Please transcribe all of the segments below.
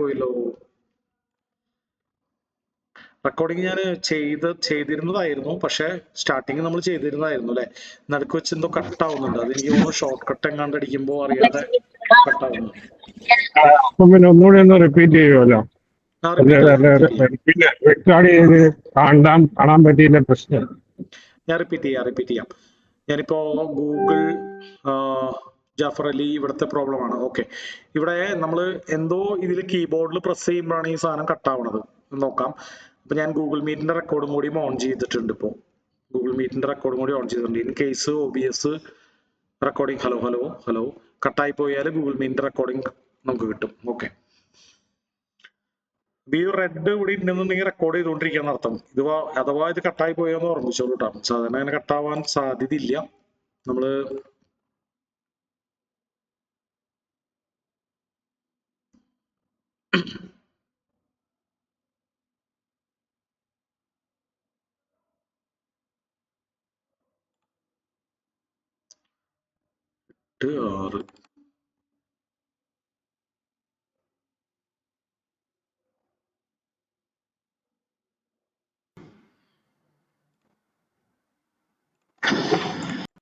പോയല്ലോ. റെക്കോർഡിങ് ഞാൻ ചെയ്തിരുന്നതായിരുന്നു, പക്ഷെ സ്റ്റാർട്ടിങ് നമ്മൾ ചെയ്തിരുന്നതായിരുന്നു അല്ലെ. നടുക്ക് വെച്ച് എന്തോ കട്ടാവുന്നുണ്ട്. അത് എനിക്ക് തോന്നുന്നു ഷോർട്ട് കട്ട് എങ്ങാണ്ട് അടിക്കുമ്പോ അറിയാതെ കട്ടാവുന്നു. പിന്നെ ഒന്നുകൂടി ഒന്ന് റിപ്പീറ്റ് ചെയ്യുമല്ലോ. പിന്നെ റെക്കോർഡ് ചെയ്ത് കാണാൻ പറ്റിയില്ല പ്രശ്നം. ഞാൻ റിപ്പീറ്റ് ചെയ്യാം. ഞാനിപ്പോ ഗൂഗിൾ ജാഫർ അലി ഇവിടുത്തെ പ്രോബ്ലം ആണ്. ഓക്കെ, ഇവിടെ നമ്മൾ എന്തോ ഇതിൽ കീബോർഡിൽ പ്രസ് ചെയ്യുമ്പോഴാണ് ഈ സാധനം കട്ടാവണത്. നോക്കാം. അപ്പൊ ഞാൻ ഗൂഗിൾ മീറ്റിന്റെ റെക്കോർഡും കൂടി ഓൺ ചെയ്തിട്ടുണ്ട്. ഇപ്പോൾ ഗൂഗിൾ മീറ്റിന്റെ റെക്കോർഡും കൂടി ഓൺ ചെയ്തിട്ടുണ്ട്. In case OBS recording hello കട്ടായി പോയാൽ ഗൂഗിൾ മീറ്റിന്റെ റെക്കോർഡിംഗ് നമുക്ക് കിട്ടും. ഓക്കെ, ഈ റെഡ് ഇവിടെ ഉണ്ടെന്നുണ്ടെങ്കിൽ റെക്കോർഡ് ചെയ്തുകൊണ്ടിരിക്കുന്ന അർത്ഥം. ഇത് അഥവാ ഇത് കട്ടായി പോയെന്ന് ഓർമ്മിച്ചോളൂ കേട്ടോ. സാധാരണ അങ്ങനെ കട്ടാവാൻ സാധ്യതയില്ല. നമ്മള്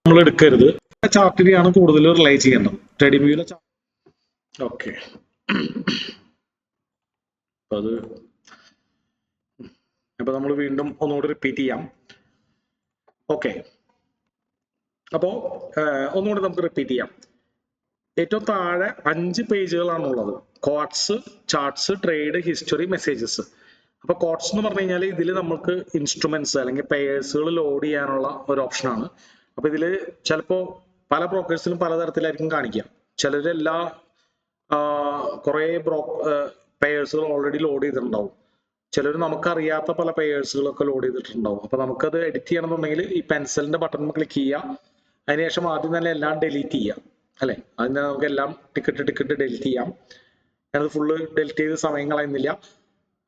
നമ്മൾ എടുക്കരുത്. ചാർട്ടിനെയാണ് കൂടുതൽ റിലൈ ചെയ്യേണ്ടത്. ട്രേഡിംഗ് വ്യൂവിലെ ഓക്കെ. അപ്പൊ നമ്മൾ വീണ്ടും ഒന്നുകൂടി റിപ്പീറ്റ് ചെയ്യാം. ഓക്കെ, അപ്പോ ഒന്നുകൂടി നമുക്ക് റിപ്പീറ്റ് ചെയ്യാം. ഏറ്റവും താഴെ 5 പേജുകളാണുള്ളത്. Quotes, charts, trade, history, messages. അപ്പൊ കോട്സ് എന്ന് പറഞ്ഞു കഴിഞ്ഞാൽ ഇതിൽ നമുക്ക് ഇൻസ്ട്രുമെന്റ്സ് അല്ലെങ്കിൽ പെയേഴ്സുകൾ ലോഡ് ചെയ്യാനുള്ള ഒരു ഓപ്ഷനാണ്. അപ്പൊ ഇതില് ചിലപ്പോ പല ബ്രോക്കേഴ്സിലും പലതരത്തിലായിരിക്കും കാണിക്കുക. ചിലരെല്ലാ കുറെ പെയേഴ്സുകൾ ഓൾറെഡി ലോഡ് ചെയ്തിട്ടുണ്ടാവും. ചിലർ നമുക്കറിയാത്ത പല പെയേഴ്സുകളൊക്കെ ലോഡ് ചെയ്തിട്ടുണ്ടാവും. അപ്പൊ നമുക്കത് എഡിറ്റ് ചെയ്യണമെന്നുണ്ടെങ്കിൽ ഈ പെൻസിലിന്റെ ബട്ടൺ ക്ലിക്ക് ചെയ്യുക. അതിനുശേഷം ആദ്യം തന്നെ എല്ലാം ഡിലീറ്റ് ചെയ്യാം അല്ലെ. അതിന് നമുക്ക് എല്ലാം ടിക്കറ്റ് ഡിലീറ്റ് ചെയ്യാം. ഞാനത് ഫുള്ള് ഡിലീറ്റ് ചെയ്ത് സമയം കളയുന്നില്ല.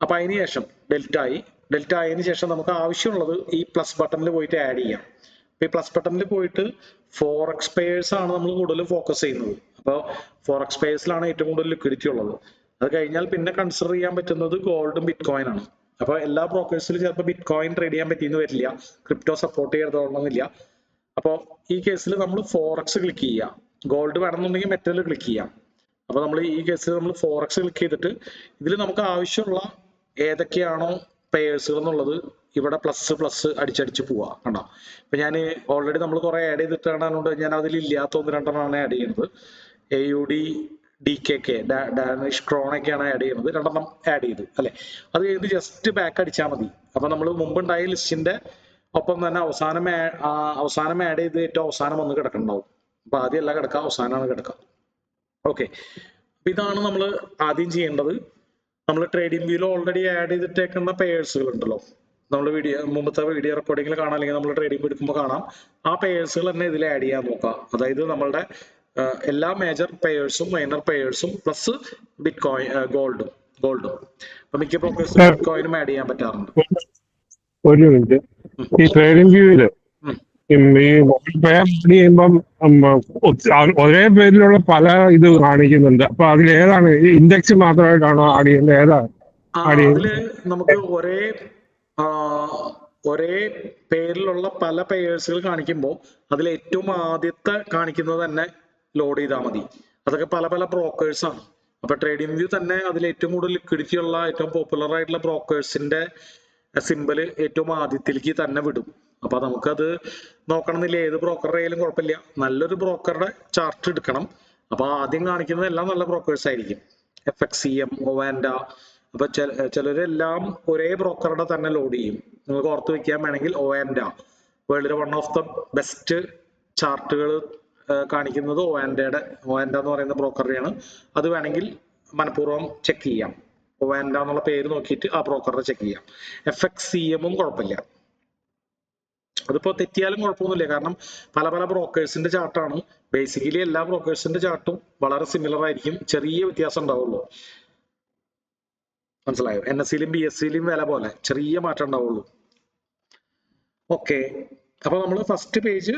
അപ്പൊ അതിനുശേഷം ഡെലിറ്റ് ആയതിനു ശേഷം നമുക്ക് ആവശ്യമുള്ളത് ഈ പ്ലസ് ബട്ടണിൽ പോയിട്ട് ആഡ് ചെയ്യാം. അപ്പൊ ഈ പ്ലസ് ബട്ടണിൽ പോയിട്ട് ഫോറക്സ് പെയേഴ്സ് ആണ് നമ്മൾ കൂടുതൽ ഫോക്കസ് ചെയ്യുന്നത്. അപ്പോൾ ഫോറക്സ് പെയേഴ്സിലാണ് ഏറ്റവും കൂടുതൽ ലിക്വിഡിറ്റി ഉള്ളത്. അത് കഴിഞ്ഞാൽ പിന്നെ കൺസിഡർ ചെയ്യാൻ പറ്റുന്നത് ഗോൾഡും ബിറ്റ് കോയിൻ ആണ്. അപ്പൊ എല്ലാ ബ്രോക്കേഴ്സിലും ചിലപ്പോൾ ബിറ്റ് കോയിൻ ട്രേഡ് ചെയ്യാൻ പറ്റിയെന്ന് വരില്ല, ക്രിപ്റ്റോ സപ്പോർട്ട് ചെയ്തോളണമെന്നില്ല. അപ്പോൾ ഈ കേസിൽ നമ്മൾ ഫോറക്സ് ക്ലിക്ക് ചെയ്യുക. ഗോൾഡ് വേണമെന്നുണ്ടെങ്കിൽ മെറ്റൽ ക്ലിക്ക് ചെയ്യാം. അപ്പൊ നമ്മൾ ഈ കേസിൽ നമ്മൾ ഫോറക്സ് ക്ലിക്ക് ചെയ്തിട്ട് ഇതിൽ നമുക്ക് ആവശ്യമുള്ള ഏതൊക്കെയാണോ പെയേഴ്സുകൾ എന്നുള്ളത് ഇവിടെ പ്ലസ് അടിച്ചടിച്ച് പോവാ കണ്ടോ. ഇപ്പൊ ഞാൻ ഓൾറെഡി നമ്മൾ കുറെ ആഡ് ചെയ്തിട്ടാണ്, ഞാൻ അതിൽ ഇല്ലാത്ത 1-2 ആഡ് ചെയ്യുന്നത്. AUD, DKK, ഡാനിഷ് ക്രോണൊക്കെയാണ് ആഡ് ചെയ്യുന്നത്. 2 ആഡ് ചെയ്തു അല്ലെ. അത് കഴിഞ്ഞിട്ട് ജസ്റ്റ് ബാക്ക് അടിച്ചാൽ മതി. അപ്പൊ നമ്മൾ മുമ്പുണ്ടായ ലിസ്റ്റിന്റെ ഒപ്പം തന്നെ അവസാനം ആഡ് ചെയ്ത് ഏറ്റവും അവസാനം ഒന്ന് കിടക്കുന്നുണ്ടാവും. അപ്പൊ ആദ്യം അല്ല കിടക്കുക, അവസാനമാണ് കിടക്കുക. ഓക്കെ, ഇതാണ് നമ്മൾ ആദ്യം ചെയ്യേണ്ടത്. നമ്മൾ ട്രേഡിംഗ് വ്യൂവിൽ ഓൾറെഡി ആഡ് ചെയ്തിട്ടേക്കുന്ന പെയേഴ്സുകൾ ഉണ്ടല്ലോ, നമ്മൾ മുമ്പത്തെ വീഡിയോ റെക്കോർഡിങ്ങിൽ കാണാം, അല്ലെങ്കിൽ നമ്മൾ ട്രേഡിംഗ് എടുക്കുമ്പോൾ കാണാം. ആ പെയേഴ്സുകൾ തന്നെ ഇതിൽ ആഡ് ചെയ്യാൻ നോക്കുക. അതായത് നമ്മളുടെ എല്ലാ മേജർ പെയേഴ്സും മൈനർ പെയേഴ്സും പ്ലസ് ബിറ്റ് കോയിൻ ഗോൾഡും. അപ്പൊ മിക്ക ബ്രോക്കേഴ്സും ബിറ്റ് കോയിനും ആഡ് ചെയ്യാൻ പറ്റാറുണ്ട്. ഒരു മിനിറ്റ്, ഈ ട്രേഡിംഗ് വ്യൂവില് ഈ ആഡ് ചെയ്യുമ്പം ഒരേ പേരിലുള്ള പല ഇത് കാണിക്കുന്നുണ്ട്. അപ്പൊ അതിൽ ഏതാണ് ഇൻഡെക്സ് മാത്രമായിട്ടാണോ ആഡ് ചെയ്യുന്നത്? ഏതാണ് അതില് നമുക്ക് ഒരേ പേരിലുള്ള പല പെയേഴ്സുകൾ കാണിക്കുമ്പോൾ അതിൽ ഏറ്റവും ആദ്യത്തെ കാണിക്കുന്നത് തന്നെ ലോഡ് ചെയ്താൽ മതി. അതൊക്കെ പല പല ബ്രോക്കേഴ്സ് ആണ്. അപ്പൊ ട്രേഡിംഗ് വ്യൂ തന്നെ അതിൽ ഏറ്റവും കൂടുതൽ ലിക്വിഡിറ്റി ഉള്ള ഏറ്റവും പോപ്പുലർ ആയിട്ടുള്ള ബ്രോക്കേഴ്സിന്റെ സിമ്പിള് ഏറ്റവും ആദ്യത്തിലേക്ക് തന്നെ വിടും. അപ്പൊ നമുക്കത് നോക്കണമെന്നില്ല, ഏത് ബ്രോക്കറുടെ ആയാലും കുഴപ്പമില്ല. നല്ലൊരു ബ്രോക്കറുടെ ചാർട്ട് എടുക്കണം. അപ്പൊ ആദ്യം കാണിക്കുന്നത് എല്ലാം നല്ല ബ്രോക്കേഴ്സ് ആയിരിക്കും. FXCM, ഒവാൻഡ. അപ്പൊ ചിലരെല്ലാം ഒരേ ബ്രോക്കറുടെ തന്നെ ലോഡ് ചെയ്യും. നിങ്ങൾക്ക് ഓർത്ത് വെക്കാൻ വേണമെങ്കിൽ ഒവാൻഡ വേൾഡിലെ 1 ഓഫ് ദ ബെസ്റ്റ് ചാർട്ടുകൾ കാണിക്കുന്നത് ഒവാൻഡ എന്ന് പറയുന്ന ബ്രോക്കറുടെയാണ്. അത് വേണമെങ്കിൽ മനഃപൂർവ്വം ചെക്ക് ചെയ്യാം. ഒവാൻഡ എന്നുള്ള പേര് നോക്കിയിട്ട് ആ ബ്രോക്കറുടെ ചെക്ക് ചെയ്യാം. FXCM കുഴപ്പമില്ല, അതിപ്പോ തെറ്റിയാലും കുഴപ്പമൊന്നുമില്ല. കാരണം പല പല ബ്രോക്കേഴ്സിന്റെ ചാർട്ടാണ്. ബേസിക്കലി എല്ലാ ബ്രോക്കേഴ്സിന്റെ ചാർട്ടും വളരെ സിമിലർ ആയിരിക്കും, ചെറിയ വ്യത്യാസം ഉണ്ടാവുള്ളൂ. മനസ്സിലായോ? NSEയിലും BSEയിലും വില പോലെ ചെറിയ മാറ്റം ഉണ്ടാവുള്ളൂ. ഓക്കെ, അപ്പൊ നമ്മൾ ഫസ്റ്റ് പേജ്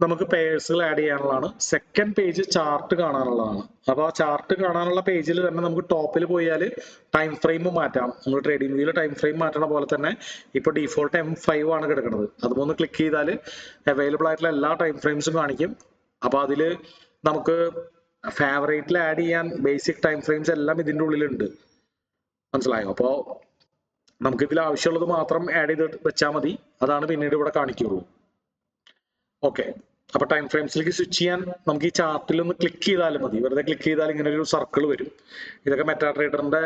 നമുക്ക് പേഴ്സുകൾ ആഡ് ചെയ്യാനുള്ളതാണ്. സെക്കൻഡ് പേജ് ചാർട്ട് കാണാനുള്ളതാണ്. അപ്പൊ ആ ചാർട്ട് കാണാനുള്ള പേജിൽ തന്നെ നമുക്ക് ടോപ്പിൽ പോയാൽ ടൈം ഫ്രെയിം മാറ്റാം. നമ്മൾ ട്രേഡിംഗ് വ്യൂവിൽ ടൈം ഫ്രെയിം മാറ്റണ പോലെ തന്നെ ഇപ്പൊ ഡിഫോൾട്ട് M5 ആണ് കിടക്കുന്നത്. അതുപോലെ ക്ലിക്ക് ചെയ്താൽ അവൈലബിൾ ആയിട്ടുള്ള എല്ലാ ടൈം ഫ്രെയിംസും കാണിക്കും. അപ്പൊ അതില് നമുക്ക് ഫേവറേറ്റിൽ ആഡ് ചെയ്യാൻ ബേസിക് ടൈം ഫ്രെയിംസ് എല്ലാം ഇതിന്റെ ഉള്ളിലുണ്ട്. മനസ്സിലായോ? അപ്പോ നമുക്ക് ഇതിൽ ആവശ്യമുള്ളത് മാത്രം ആഡ് ചെയ്ത് വെച്ചാൽ മതി. അതാണ് പിന്നീട് ഇവിടെ കാണിക്കുള്ളൂ. ഓക്കെ, അപ്പൊ ടൈം ഫ്രെയിംസിലേക്ക് സ്വിച്ച് ചെയ്യാൻ നമുക്ക് ഈ ചാർട്ടിൽ ഒന്ന് ക്ലിക്ക് ചെയ്താലും മതി. വെറുതെ ക്ലിക്ക് ചെയ്താൽ ഇങ്ങനെ ഒരു സർക്കിൾ വരും. ഇതൊക്കെ മെറ്റാട്രേഡറിന്റെ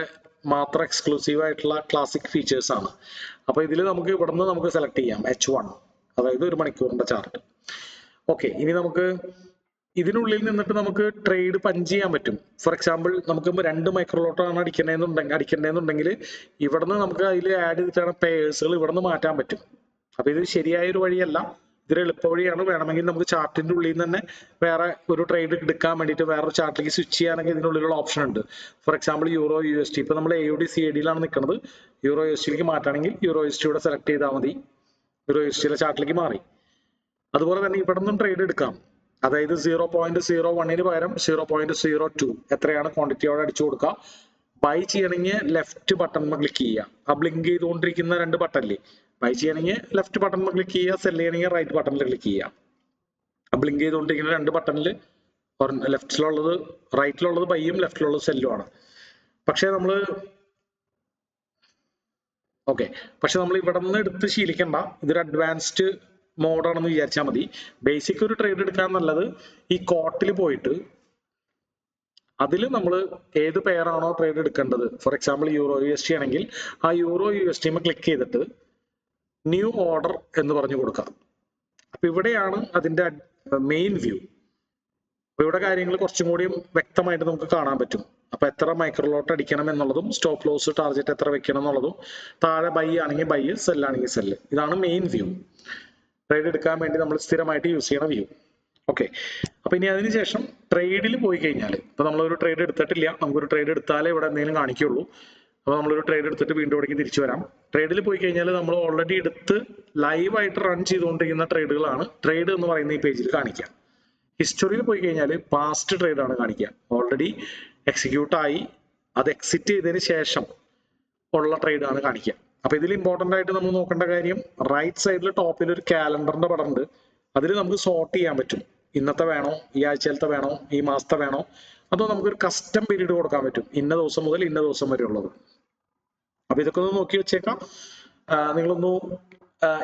മാത്രം എക്സ്ക്ലൂസീവ് ആയിട്ടുള്ള ക്ലാസിക് ഫീച്ചേഴ്സ് ആണ്. അപ്പൊ ഇതിൽ നമുക്ക് ഇവിടുന്ന് നമുക്ക് സെലക്ട് ചെയ്യാം H1, അതായത് 1 മണിക്കൂറിന്റെ ചാർട്ട്. ഓക്കെ, ഇനി നമുക്ക് ഇതിനുള്ളിൽ നിന്നിട്ട് നമുക്ക് ട്രേഡ് പഞ്ച് ചെയ്യാൻ പറ്റും. ഫോർ എക്സാമ്പിൾ നമുക്ക് 2 മൈക്രോലോട്ടാണ് അടിക്കേണ്ടതെന്നുണ്ടെങ്കിൽ ഇവിടുന്ന് നമുക്ക് അതിൽ ആഡ് ചെയ്തിട്ടാണ് പേഴ്സുകൾ ഇവിടുന്ന് മാറ്റാൻ പറ്റും. അപ്പൊ ഇത് ശരിയായ ഒരു വഴിയല്ല, ഇതൊരു എളുപ്പ വഴിയാണ്. വേണമെങ്കിൽ നമുക്ക് ചാർട്ടിന്റെ ഉള്ളിൽ നിന്ന് തന്നെ വേറെ ഒരു ട്രേഡ് എടുക്കാൻ വേണ്ടിയിട്ട് വേറൊരു ചാർട്ടിലേക്ക് സ്വിച്ച് ചെയ്യാനൊക്കെ ഇതിനുള്ളിലുള്ള ഓപ്ഷൻ ഉണ്ട്. ഫോർ എക്സാമ്പിൾ EUR/USD, ഇപ്പൊ നമ്മൾ AUD CAD-യിലാണ് നിൽക്കുന്നത്. EUR/USD-ലേക്ക് മാറ്റണമെങ്കിൽ EUR/USD ഇവിടെ സെലക്ട് ചെയ്താൽ മതി. EUR/USD ചാർട്ടിലേക്ക് മാറി. അതുപോലെ തന്നെ ഇവിടെ നിന്നും ട്രേഡ് എടുക്കാം. അതായത് 0.01 പകരം 0.02 എത്രയാണ് ക്വാണ്ടിറ്റി അവിടെ അടിച്ചു കൊടുക്കുക. ബൈ ചെയ്യണമെങ്കിൽ ലെഫ്റ്റ് ബട്ടൺ ക്ലിക്ക് ചെയ്യുക. ആ ബ്ലിങ്ക് ചെയ്തുകൊണ്ടിരിക്കുന്ന 2 ബട്ടണില്ലേ, ബൈ ചെയ്യണമെങ്കിൽ ലെഫ്റ്റ് ബട്ടൺ ക്ലിക്ക് ചെയ്യുക, സെൽ ചെയ്യണമെങ്കിൽ റൈറ്റ് ബട്ടണിൽ ക്ലിക്ക് ചെയ്യുക. ആ ബ്ലിങ്ക് ചെയ്തുകൊണ്ടിരിക്കുന്ന 2 ബട്ടണിൽ ലെഫ്റ്റിലുള്ളത് റൈറ്റിലുള്ളത് ബൈയും ലെഫ്റ്റിലുള്ളത് സെല്ലും ആണ്. പക്ഷെ നമ്മൾ ഇവിടെ നിന്ന് എടുത്ത് ശീലിക്കണ്ട. ഇതൊരു അഡ്വാൻസ്ഡ് മോഡാണെന്ന് വിചാരിച്ചാൽ മതി. ബേസിക് ഒരു ട്രേഡ് എടുക്കാൻ നല്ലത് ഈ കോട്ടിൽ പോയിട്ട് അതിൽ നമ്മൾ ഏത് പെയറാണോ ട്രേഡ് എടുക്കേണ്ടത്, ഫോർ എക്സാമ്പിൾ EUR/USD ആണെങ്കിൽ ആ EUR/USD ക്ലിക്ക് ചെയ്തിട്ട് ന്യൂ ഓർഡർ എന്ന് പറഞ്ഞു കൊടുക്കാം. അപ്പൊ ഇവിടെയാണ് അതിന്റെ മെയിൻ വ്യൂ. അപ്പൊ ഇവിടെ കാര്യങ്ങൾ കുറച്ചും കൂടിയും വ്യക്തമായിട്ട് നമുക്ക് കാണാൻ പറ്റും. അപ്പൊ എത്ര മൈക്രോലോട്ട് അടിക്കണം എന്നുള്ളതും സ്റ്റോപ്പ് ലോസ് ടാർഗറ്റ് എത്ര വെക്കണം എന്നുള്ളതും, താഴെ ബൈ ആണെങ്കിൽ ബൈ, സെൽ ആണെങ്കിൽ സെല്ല്. ഇതാണ് മെയിൻ വ്യൂ. ട്രേഡ് എടുക്കാൻ വേണ്ടി നമ്മൾ സ്ഥിരമായിട്ട് യൂസ് ചെയ്യണ വ്യൂ. ഓക്കെ, അപ്പൊ ഇനി അതിനുശേഷം ട്രേഡിൽ പോയി കഴിഞ്ഞാൽ, ഇപ്പൊ നമ്മളൊരു ട്രേഡ് എടുത്തിട്ടില്ല, നമുക്കൊരു ട്രേഡ് എടുത്താലേ ഇവിടെ എന്തെങ്കിലും കാണിക്കുള്ളൂ. അപ്പൊ നമ്മളൊരു ട്രേഡ് എടുത്തിട്ട് വീണ്ടും ഇവിടേക്ക് തിരിച്ചു വരാം. ട്രേഡിൽ പോയി കഴിഞ്ഞാൽ നമ്മൾ ഓൾറെഡി എടുത്ത് ലൈവായിട്ട് റൺ ചെയ്തുകൊണ്ടിരിക്കുന്ന ട്രേഡുകളാണ് ട്രേഡ് എന്ന് പറയുന്ന ഈ പേജിൽ കാണിക്കുക. ഹിസ്റ്ററിയിൽ പോയി കഴിഞ്ഞാൽ പാസ്റ്റ് ട്രേഡ് ആണ് കാണിക്കുക. ഓൾറെഡി എക്സിക്യൂട്ട് ആയി അത് എക്സിറ്റ് ചെയ്തതിന് ശേഷം ഉള്ള ട്രേഡ് ആണ് കാണിക്കുക. അപ്പൊ ഇതിൽ ഇമ്പോർട്ടന്റ് ആയിട്ട് നമ്മൾ നോക്കേണ്ട കാര്യം, റൈറ്റ് സൈഡിൽ ടോപ്പിൽ ഒരു കാലണ്ടറിന്റെ പടം ഉണ്ട്. അതിൽ നമുക്ക് സോർട്ട് ചെയ്യാൻ പറ്റും. ഇന്നത്തെ വേണോ, ഈ ആഴ്ചയിലത്തെ വേണോ, ഈ മാസത്തെ വേണോ, അതോ നമുക്കൊരു കസ്റ്റം പീരീഡ് കൊടുക്കാൻ പറ്റും. ഇന്ന ദിവസം മുതൽ ഇന്ന ദിവസം വരെ ഉള്ളത്. അപ്പൊ ഇതൊക്കെ ഒന്ന് നോക്കി വെച്ചേക്കാം. നിങ്ങളൊന്ന്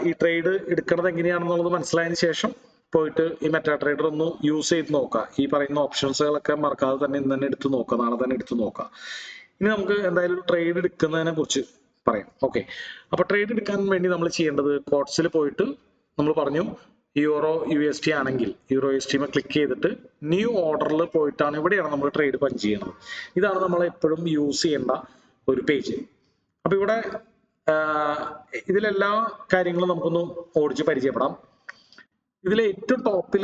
ഈ ട്രേഡ് എടുക്കുന്നത് എങ്ങനെയാണെന്നുള്ളത് മനസ്സിലായതിനു ശേഷം പോയിട്ട് ഈ മെറ്റാട്രേഡർ ഒന്ന് യൂസ് ചെയ്ത് നോക്കുക. ഈ പറയുന്ന ഓപ്ഷൻസുകളൊക്കെ മറക്കാതെ തന്നെ ഇന്ന് തന്നെ എടുത്ത് നോക്കുക, നാളെ തന്നെ എടുത്ത് നോക്കുക. ഇനി നമുക്ക് എന്തായാലും ട്രേഡ് എടുക്കുന്നതിനെ കുറിച്ച് പറയാം. ഓക്കെ, അപ്പൊ ട്രേഡ് എടുക്കാൻ വേണ്ടി നമ്മൾ ചെയ്യേണ്ടത്, കോട്സിൽ പോയിട്ട് നമ്മൾ പറഞ്ഞു EUR/USD ആണെങ്കിൽ EUR/USD ക്ലിക്ക് ചെയ്തിട്ട് ന്യൂ ഓർഡറിൽ പോയിട്ടാണ്, ഇവിടെയാണ് നമ്മൾ ട്രേഡ് പഞ്ച് ചെയ്യുന്നത്. ഇതാണ് നമ്മൾ എപ്പോഴും യൂസ് ചെയ്യേണ്ട ഒരു പേജ്. അപ്പൊ ഇവിടെ ഇതിലെല്ലാ കാര്യങ്ങളും നമുക്കൊന്ന് ഓടിച്ച് പരിചയപ്പെടാം. ഇതിലെ ഏറ്റവും ടോപ്പിൽ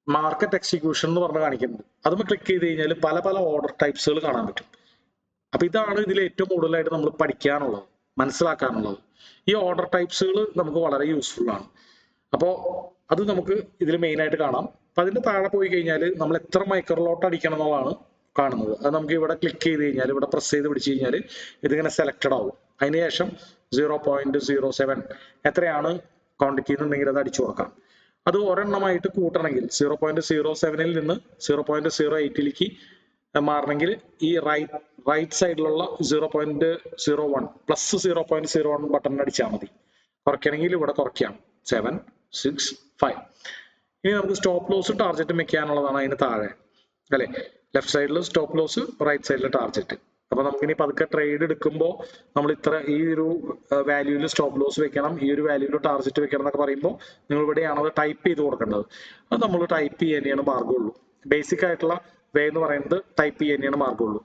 മാർക്കറ്റ് എക്സിക്യൂഷൻ എന്ന് പറഞ്ഞ് കാണിക്കുന്നത്, അതുമ്പോൾ ക്ലിക്ക് ചെയ്ത് കഴിഞ്ഞാൽ പല പല ഓർഡർ ടൈപ്സുകൾ കാണാൻ പറ്റും. അപ്പൊ ഇതാണ് ഇതിൽ ഏറ്റവും കൂടുതലായിട്ട് നമ്മൾ പഠിക്കാനുള്ളത്, മനസ്സിലാക്കാനുള്ളത്. ഈ ഓർഡർ ടൈപ്സുകൾ നമുക്ക് വളരെ യൂസ്ഫുൾ ആണ്. അപ്പോൾ അത് നമുക്ക് ഇതിൽ മെയിൻ ആയിട്ട് കാണാം. അപ്പൊ അതിന്റെ താഴെ പോയി കഴിഞ്ഞാൽ നമ്മൾ എത്ര മൈക്രോലോട്ട് അടിക്കണം എന്നുള്ളതാണ് കാണുന്നത്. അത് നമുക്ക് ഇവിടെ ക്ലിക്ക് ചെയ്ത് കഴിഞ്ഞാൽ, ഇവിടെ പ്രസ് ചെയ്ത് പിടിച്ചു കഴിഞ്ഞാൽ ഇതിങ്ങനെ സെലക്റ്റഡ് ആവും. അതിനുശേഷം 0.07 എത്രയാണ് ക്വാണ്ടിറ്റി എന്നുണ്ടെങ്കിൽ അത് അടിച്ചു കൊടുക്കാം. അത് ഒരെണ്ണമായിട്ട് കൂട്ടണമെങ്കിൽ 0.07 നിന്ന് 0.08 മാറണമെങ്കിൽ ഈ റൈറ്റ് സൈഡിലുള്ള 0.01 പ്ലസ് 0.01 ബട്ടൺ അടിച്ചാൽ മതി. കുറയ്ക്കണമെങ്കിൽ ഇവിടെ കുറയ്ക്കാം 7, 6, 5. ഇനി നമുക്ക് സ്റ്റോപ്പ് ലോസ് ടാർഗറ്റ് വെക്കാനുള്ളതാണ് അതിന് താഴെ അല്ലെ. ലെഫ്റ്റ് സൈഡിൽ സ്റ്റോപ്പ് ലോസ്, റൈറ്റ് സൈഡിൽ ടാർഗറ്റ്. അപ്പൊ നമുക്കിനി പതുക്കെ ട്രേഡ് എടുക്കുമ്പോൾ നമ്മൾ ഈ ഒരു വാല്യൂവിൽ സ്റ്റോപ്പ് ലോസ് വെക്കണം, ഈ ഒരു വാല്യൂവിൽ ടാർഗറ്റ് വെക്കണം എന്നൊക്കെ പറയുമ്പോൾ നിങ്ങൾ ഇവിടെയാണ് അത് ടൈപ്പ് ചെയ്ത് കൊടുക്കേണ്ടത്. അത് നമ്മൾ ടൈപ്പ് ചെയ്യാനാണ് മാർഗമുള്ളൂ. ബേസിക് ആയിട്ടുള്ള വേ എന്ന് പറയുന്നത് ടൈപ്പ് ചെയ്യാനാണ് മാർഗമുള്ളൂ.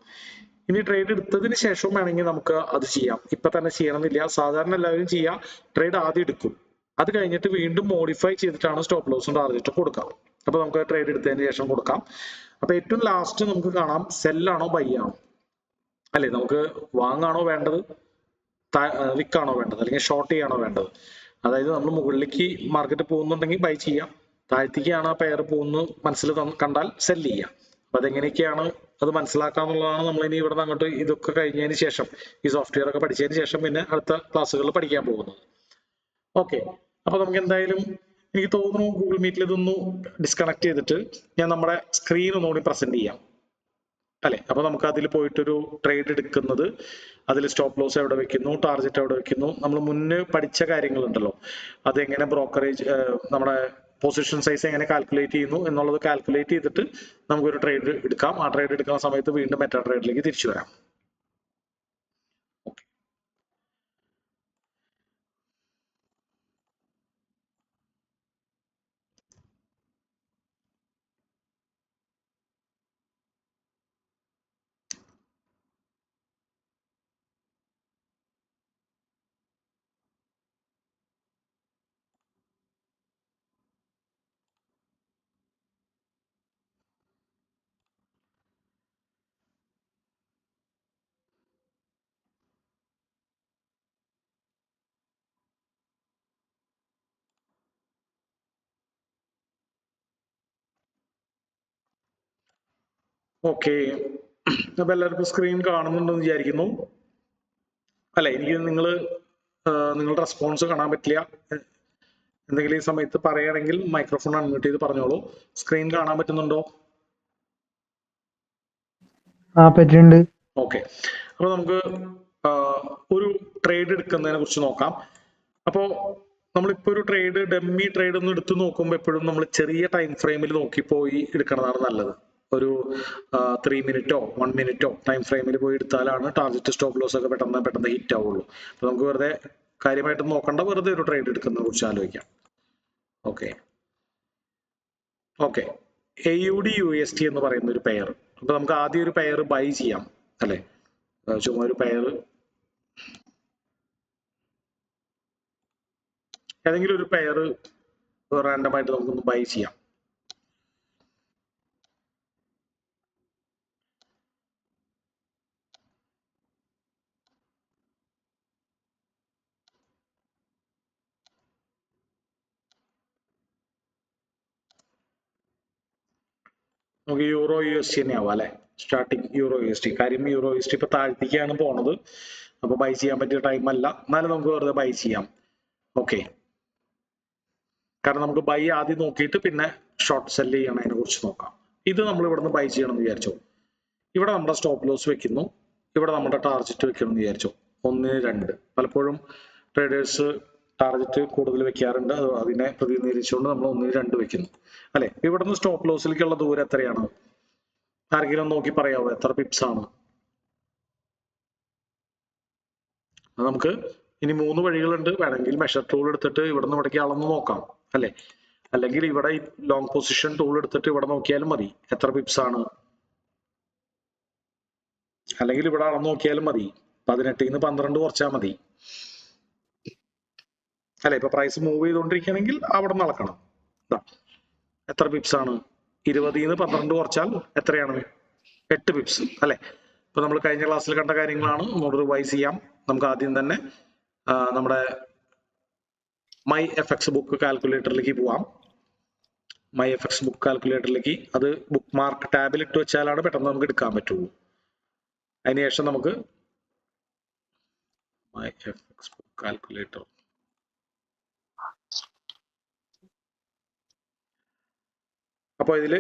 ഇനി ട്രേഡ് എടുത്തതിന് ശേഷം വേണമെങ്കിൽ നമുക്ക് അത് ചെയ്യാം. ഇപ്പൊ തന്നെ ചെയ്യണമെന്നില്ല. സാധാരണ എല്ലാവരും ചെയ്യാം, ട്രേഡ് ആദ്യം എടുക്കും, അത് കഴിഞ്ഞിട്ട് വീണ്ടും മോഡിഫൈ ചെയ്തിട്ടാണ് സ്റ്റോപ്പ് ലോസും ടാർഗറ്റും കൊടുക്കാം. അപ്പൊ നമുക്ക് ട്രേഡ് എടുത്തതിന് ശേഷം കൊടുക്കാം. അപ്പൊ ഏറ്റവും ലാസ്റ്റ് നമുക്ക് കാണാം സെല്ലാണോ ബൈ ആണോ അല്ലെ, നമുക്ക് വാങ്ങാണോ വേണ്ടത്, വിക്കാണോ വേണ്ടത്, അല്ലെങ്കിൽ ഷോർട്ട് ചെയ്യാണോ വേണ്ടത്. അതായത് നമ്മൾ മുകളിലേക്ക് മാർക്കറ്റ് പോകുന്നുണ്ടെങ്കിൽ ബൈ ചെയ്യാം, താഴ്ത്തിക്കാണ് ആ പെയർ പോകുന്നത് മനസ്സിൽ കണ്ടാൽ സെല് ചെയ്യാം. അപ്പൊ അതെങ്ങനെയൊക്കെയാണ് അത് മനസ്സിലാക്കാന്നുള്ളതാണ് നമ്മൾ ഇനി ഇവിടെ അങ്ങോട്ട് ഇതൊക്കെ കഴിഞ്ഞതിന് ശേഷം ഈ സോഫ്റ്റ്വെയർ ഒക്കെ പഠിച്ചതിന് ശേഷം പിന്നെ അടുത്ത ക്ലാസ്സുകളിൽ പഠിക്കാൻ പോകുന്നത്. ഓക്കെ, അപ്പൊ നമുക്ക് എന്തായാലും എനിക്ക് തോന്നുന്നു ഗൂഗിൾ മീറ്റിൽ ഇതൊന്ന് ഡിസ്കണക്ട് ചെയ്തിട്ട് ഞാൻ നമ്മുടെ സ്ക്രീൻ ഒന്നുകൂടി പ്രസന്റ് ചെയ്യാം അല്ലെ. അപ്പൊ നമുക്ക് അതിൽ പോയിട്ടൊരു ട്രേഡ് എടുക്കുന്നത്, അതിൽ സ്റ്റോപ്പ് ലോസ് എവിടെ വെക്കുന്നു, ടാർഗറ്റ് എവിടെ വെക്കുന്നു, നമ്മൾ മുന്നേ പഠിച്ച കാര്യങ്ങളുണ്ടല്ലോ, അതെങ്ങനെ ബ്രോക്കറേജ് നമ്മുടെ പൊസിഷൻ സൈസ് എങ്ങനെ കാൽക്കുലേറ്റ് ചെയ്യുന്നു എന്നുള്ളത് കാൽക്കുലേറ്റ് ചെയ്തിട്ട് നമുക്കൊരു ട്രേഡ് എടുക്കാം. ആ ട്രേഡ് എടുക്കുന്ന സമയത്ത് വീണ്ടും മെറ്റാ ട്രേഡിലേക്ക് തിരിച്ചു വരാം. ഓക്കെ, അപ്പൊ എല്ലാവർക്കും സ്ക്രീൻ കാണുന്നുണ്ടെന്ന് വിചാരിക്കുന്നു അല്ലെ. എനിക്ക് നിങ്ങളുടെ റെസ്പോൺസ് കാണാൻ പറ്റില്ല. എന്തെങ്കിലും ഈ സമയത്ത് പറയുകയാണെങ്കിൽ മൈക്രോഫോൺ അൺമ്യൂട്ട് ചെയ്ത് പറഞ്ഞോളൂ. സ്ക്രീൻ കാണാൻ പറ്റുന്നുണ്ടോ? പറ്റുന്നുണ്ട്. ഓക്കെ, അപ്പൊ നമുക്ക് ഒരു ട്രേഡ് എടുക്കുന്നതിനെ കുറിച്ച് നോക്കാം. അപ്പോ നമ്മളിപ്പോ ഒരു ട്രേഡ്, ഡമ്മി ട്രേഡ് ഒന്ന് എടുത്ത് നോക്കുമ്പോൾ എപ്പോഴും നമ്മൾ ചെറിയ ടൈം ഫ്രെയിമിൽ നോക്കിപ്പോയി എടുക്കണതാണ് നല്ലത്. ഒരു 3 മിനിറ്റോ 1 മിനിറ്റോ ടൈം ഫ്രെയിമിൽ പോയി എടുത്താലാണ് ടാർഗറ്റ് സ്റ്റോപ്പ് ലോസ് ഒക്കെ പെട്ടെന്ന് ഹിറ്റ് ആവുള്ളൂ. അപ്പൊ നമുക്ക് വെറുതെ കാര്യമായിട്ട് നോക്കണ്ട, വെറുതെ ഒരു ട്രേഡ് എടുക്കുന്നതിനെ കുറിച്ച് ആലോചിക്കാം. ഓക്കെ ഓക്കെ, AUD USD എന്ന് പറയുന്ന ഒരു പെയർ. അപ്പൊ നമുക്ക് ആദ്യം ഒരു പെയർ ബൈ ചെയ്യാം അല്ലെ. ചുമ്മാ ഒരു പെയർ ഏതെങ്കിലും ഒരു പെയർ റാൻഡമായിട്ട് നമുക്കൊന്ന് ബൈ ചെയ്യാം. നമുക്ക് യൂറോ USD തന്നെ ആവാം അല്ലെ. Starting euro USD. കാര്യം യൂറോ USD ഇപ്പൊ താഴ്ത്തിക്കാണ് പോണത്, അപ്പൊ ബൈ ചെയ്യാൻ പറ്റിയ ടൈം അല്ല. എന്നാലും നമുക്ക് വെറുതെ ബൈ ചെയ്യാം. ഓക്കെ, കാരണം നമുക്ക് ബൈ ആദ്യം നോക്കിയിട്ട് പിന്നെ ഷോർട്ട് സെല് ചെയ്യണതിനെ കുറിച്ച് നോക്കാം. ഇത് നമ്മൾ ഇവിടുന്ന് ബൈ ചെയ്യണം എന്ന് വിചാരിച്ചോ. ഇവിടെ നമ്മുടെ സ്റ്റോപ്പ് ലോസ് വെക്കുന്നു, ഇവിടെ നമ്മുടെ ടാർഗറ്റ് വെക്കണം എന്ന് വിചാരിച്ചോ. 1, 2. പലപ്പോഴും ട്രേഡേഴ്സ് ടാർഗറ്റ് കൂടുതൽ വെക്കാറുണ്ട്, അതിനെ പ്രതിനിധീകരിച്ചുകൊണ്ട് നമ്മൾ 1, 2 വെക്കുന്നു അല്ലെ. ഇവിടുന്ന് സ്റ്റോപ്പ് ലോസിലേക്കുള്ള ദൂരം എത്രയാണ്? ആരെങ്കിലും നോക്കി പറയാവോ എത്ര പിപ്സ് ആണ്? നമുക്ക് ഇനി 3 വഴികളുണ്ട്. വേണമെങ്കിൽ മെഷർ ടൂൾ എടുത്തിട്ട് ഇവിടുന്ന് ഇവിടേക്ക് അളന്ന് നോക്കാം അല്ലെ. അല്ലെങ്കിൽ ഇവിടെ ലോങ് പൊസിഷൻ ടൂൾ എടുത്തിട്ട് ഇവിടെ നോക്കിയാലും മതി എത്ര പിപ്സ് ആണ്. അല്ലെങ്കിൽ ഇവിടെ അളന്ന് നോക്കിയാലും മതി, 18 12 കുറച്ചാൽ മതി അല്ലെ. ഇപ്പൊ പ്രൈസ് മൂവ് ചെയ്തുകൊണ്ടിരിക്കുകയാണെങ്കിൽ അവിടെ നിന്ന് അളക്കണം. എത്ര പിപ്സ് ആണ്? 20 12 കുറച്ചാൽ എത്രയാണ്? 8 പിപ്സ് അല്ലെ. ഇപ്പൊ നമ്മൾ കഴിഞ്ഞ ക്ലാസ്സിൽ കണ്ട കാര്യങ്ങളാണ്, ഒന്നുകൂടി റിവൈസ് ചെയ്യാം. നമുക്ക് ആദ്യം തന്നെ നമ്മുടെ മൈ FX ബുക്ക് കാൽക്കുലേറ്ററിലേക്ക് പോവാം. മൈ FX ബുക്ക് കാൽക്കുലേറ്ററിലേക്ക് അത് ബുക്ക് മാർക്ക് ടാബിൽ ഇട്ട് വെച്ചാലാണ് പെട്ടെന്ന് നമുക്ക് എടുക്കാൻ പറ്റുള്ളൂ. അതിനുശേഷം നമുക്ക് മൈ FX ബുക്ക് കാൽക്കുലേറ്റർ അപ്പോൾ ഇതില്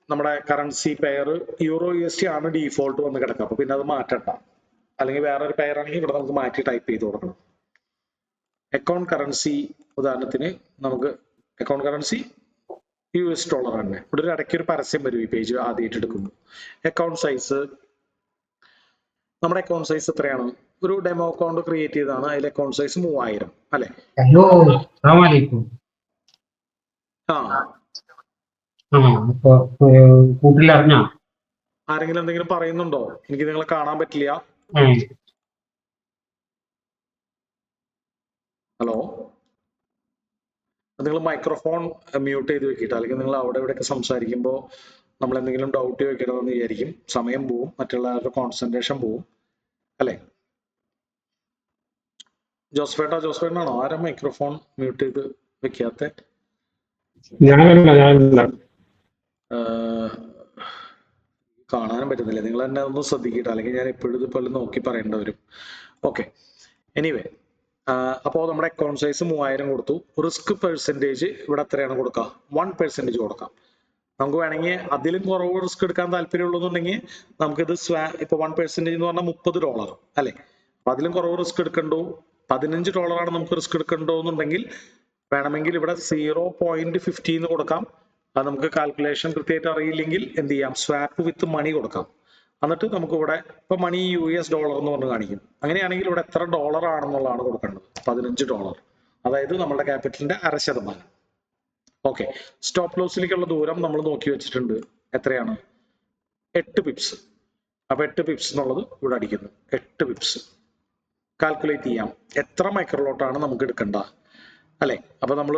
നമ്മുടെ കറൻസി പെയർ യൂറോ USD ആണ് ഡീഫോൾട്ട് വന്ന് കിടക്കുക. അപ്പൊ പിന്നെ അത് മാറ്റണ്ട, അല്ലെങ്കിൽ വേറൊരു പെയർ ആണെങ്കിൽ ഇവിടെ നമുക്ക് മാറ്റി ടൈപ്പ് ചെയ്ത് കൊടുക്കണം. അക്കൗണ്ട് കറൻസി ഉദാഹരണത്തിന് നമുക്ക് അക്കൗണ്ട് കറൻസി US ഡോളർ തന്നെ. ഇവിടെ ഒരു ഇടയ്ക്ക് ഒരു പരസ്യം വരും ഈ പേജ് ആദ്യമായിട്ട് എടുക്കുമ്പോൾ. അക്കൗണ്ട് സൈസ്, നമ്മുടെ അക്കൗണ്ട് സൈസ് എത്രയാണ്? ഒരു ഡെമോ അക്കൗണ്ട് ക്രിയേറ്റ് ചെയ്തതാണ്, അതിൽ അക്കൗണ്ട് സൈസ് 3000 അല്ലെ. ഹലോ, അസ്സലാമു അലൈക്കും. അപ്പൊ കൂട്ടിലറിഞ്ഞോ? ആരെങ്കിലും എന്തെങ്കിലും പറയുന്നുണ്ടോ? എനിക്ക് നിങ്ങളെ കാണാൻ പറ്റില്ല. ഹലോ, നിങ്ങൾ മൈക്രോഫോൺ മ്യൂട്ട് ചെയ്ത് വെക്കിട്ടോ, അല്ലെങ്കിൽ നിങ്ങൾ അവിടെ ഇവിടെയൊക്കെ സംസാരിക്കുമ്പോൾ നമ്മൾ എന്തെങ്കിലും ഡൗട്ട് വെക്കണമെന്ന് വിചാരിക്കും, സമയം പോവും, മറ്റുള്ളവരുടെ കോൺസെൻട്രേഷൻ പോവും അല്ലെ. ജോസ്ഫേട്ടാണോ? ആരാ മൈക്രോഫോൺ മ്യൂട്ട് ചെയ്ത് വെക്കാത്ത? ഞാനല്ല. കാണാനും പറ്റുന്നില്ല. നിങ്ങൾ തന്നെ ഒന്ന് ശ്രദ്ധിക്കട്ടെ, അല്ലെങ്കിൽ ഞാൻ എപ്പോഴും ഇതുപോലെ നോക്കി പറയേണ്ടി വരും. ഓക്കെ, എനിവേ, അപ്പോൾ നമ്മുടെ അക്കൗണ്ട് സൈസ് 3000 കൊടുത്തു. റിസ്ക് പെർസെൻറ്റേജ് ഇവിടെ എത്രയാണ് കൊടുക്കുക? 1% കൊടുക്കാം. നമുക്ക് വേണമെങ്കിൽ അതിലും കുറവ് റിസ്ക് എടുക്കാൻ താല്പര്യമുള്ളതെന്നുണ്ടെങ്കിൽ നമുക്കിത് ഇപ്പൊ 1% എന്ന് പറഞ്ഞാൽ $30 അല്ലെ. അപ്പൊ അതിലും കുറവ് റിസ്ക് എടുക്കണ്ടോ? $15 നമുക്ക് റിസ്ക് എടുക്കണ്ടോ എന്നുണ്ടെങ്കിൽ വേണമെങ്കിൽ ഇവിടെ 0.50 എന്ന് കൊടുക്കാം. അത് നമുക്ക് കാൽക്കുലേഷൻ കൃത്യമായിട്ട് അറിയില്ലെങ്കിൽ എന്ത് ചെയ്യാം? സ്വാപ്പ് വിത്ത് മണി കൊടുക്കാം. എന്നിട്ട് നമുക്ക് ഇവിടെ ഇപ്പൊ മണി US ഡോളർ എന്ന് പറഞ്ഞ് കാണിക്കും. അങ്ങനെയാണെങ്കിൽ ഇവിടെ എത്ര ഡോളർ ആണെന്നുള്ളതാണ് കൊടുക്കേണ്ടത്. $15. അതായത് നമ്മുടെ ക്യാപിറ്റലിന്റെ 0.5%. ഓക്കെ, സ്റ്റോപ്പ് ലോസിലേക്കുള്ള ദൂരം നമ്മൾ നോക്കി വെച്ചിട്ടുണ്ട്. എത്രയാണ്? 8 പിപ്സ്. അപ്പൊ 8 പിപ്സ് എന്നുള്ളത് ഇവിടെ അടിക്കുന്നു. 8 പിപ്സ് കാൽക്കുലേറ്റ് ചെയ്യാം. എത്ര മൈക്രോലോട്ടാണ് നമുക്ക് എടുക്കേണ്ട അല്ലെ? അപ്പൊ നമ്മൾ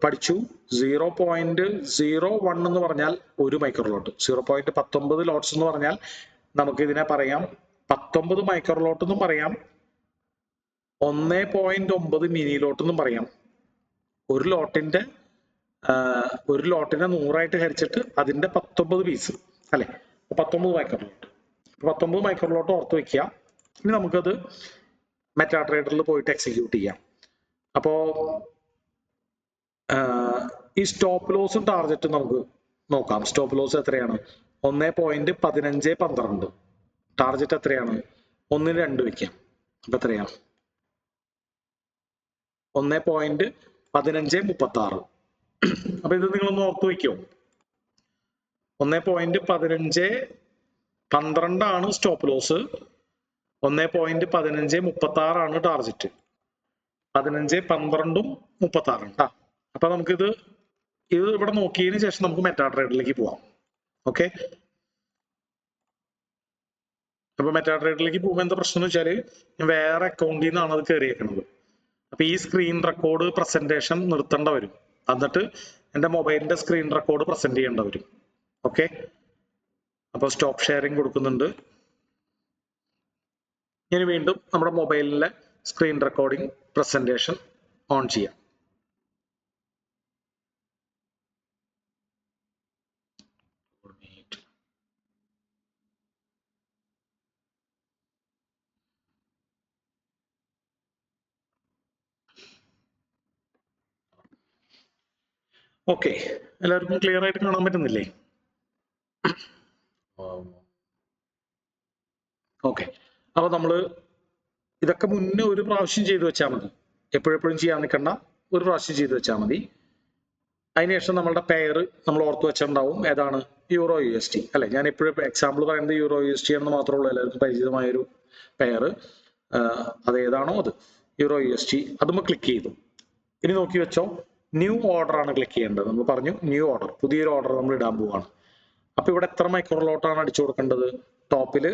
പഠിച്ചു 0.01 എന്ന് പറഞ്ഞാൽ 1 മൈക്രോലോട്ട്. 0.19 ലോട്ട്സ് എന്ന് പറഞ്ഞാൽ നമുക്ക് ഇതിനെ പറയാം 19 മൈക്രോലോട്ട് എന്നും പറയാം, 1.9 മിനി ലോട്ട് എന്നും പറയാം. ഒരു ലോട്ടിനെ 100 ഹരിച്ചിട്ട് അതിന്റെ 19 പീസ് അല്ലെ, 19 മൈക്രോലോട്ട്. 19 മൈക്രോലോട്ട് ഓർത്ത് വെക്കുക. ഇനി നമുക്കത് മെറ്റാട്രേഡറിൽ പോയിട്ട് എക്സിക്യൂട്ട് ചെയ്യാം. അപ്പോ ഈ സ്റ്റോപ്പ് ലോസും ടാർഗറ്റും നമുക്ക് നോക്കാം. സ്റ്റോപ്പ് ലോസ് എത്രയാണ്? 1.1512. ടാർഗറ്റ് എത്രയാണ്? 1.2 വെക്കാം. അപ്പൊ എത്രയാണ്? 1.1536. അപ്പൊ ഇത് നിങ്ങളൊന്ന് ഓർത്ത് വയ്ക്കോ. 1.1512 ആണ് സ്റ്റോപ്പ് ലോസ്, 1.1536 ആണ് ടാർഗറ്റ്. 15, 12, 36 കേട്ടാ. അപ്പൊ നമുക്കിത് ഇവിടെ നോക്കിയതിന് ശേഷം നമുക്ക് മെറ്റാട്രേഡറിലേക്ക് പോവാം. ഓക്കെ, അപ്പൊ മെറ്റാട്രേഡറിലേക്ക് പോകുമ്പോൾ എന്താ പ്രശ്നം എന്ന് വെച്ചാല് വേറെ അക്കൗണ്ടിൽ നിന്നാണ് അത് കയറിയേക്കുന്നത്. അപ്പൊ ഈ സ്ക്രീൻ റെക്കോർഡ് പ്രസന്റേഷൻ നിർത്തേണ്ട വരും. എന്നിട്ട് എൻ്റെ മൊബൈലിന്റെ സ്ക്രീൻ റെക്കോർഡ് പ്രസന്റ് ചെയ്യേണ്ട വരും. ഓക്കെ, അപ്പൊ സ്റ്റോപ്പ് ഷെയറിംഗ് കൊടുക്കുന്നുണ്ട്. ഇനി വീണ്ടും നമ്മുടെ മൊബൈലിലെ സ്ക്രീൻ റെക്കോർഡിംഗ് പ്രസന്റേഷൻ ഓൺ ചെയ്യാം. ഓക്കെ, എല്ലാവർക്കും ക്ലിയർ ആയിട്ട് കാണാൻ പറ്റുന്നില്ലേ? ഓക്കെ, അപ്പൊ നമ്മള് ഇതൊക്കെ മുന്നേ ഒരു പ്രാവശ്യം ചെയ്തു വെച്ചാൽ മതി. എപ്പോഴെപ്പോഴും ചെയ്യാൻ നിൽക്കണ്ട, ഒരു പ്രാവശ്യം ചെയ്തു വെച്ചാൽ മതി. അതിനുശേഷം നമ്മളുടെ പെയർ നമ്മൾ ഓർത്ത് വെച്ചിട്ടുണ്ടാവും. ഏതാണ്? യൂറോ USD അല്ലെ. ഞാൻ എപ്പോഴും എക്സാമ്പിൾ പറയുന്നത് യൂറോ USD എന്ന് മാത്രമേ ഉള്ളൂ, എല്ലാവർക്കും പരിചിതമായൊരു പെയർ. അത് ഏതാണോ അത് യൂറോ USD. അതുമ്മ ക്ലിക്ക് ചെയ്തു. ഇനി നോക്കി വെച്ചോ, ന്യൂ ഓർഡർ ആണ് ക്ലിക്ക് ചെയ്യേണ്ടത്. നമ്മൾ പറഞ്ഞു ന്യൂ ഓർഡർ, പുതിയൊരു ഓർഡർ നമ്മൾ ഇടാൻ പോവാണ്. അപ്പൊ ഇവിടെ എത്ര മൈക്രോലോട്ടാണ് അടിച്ചു കൊടുക്കേണ്ടത്? ടോപ്പില്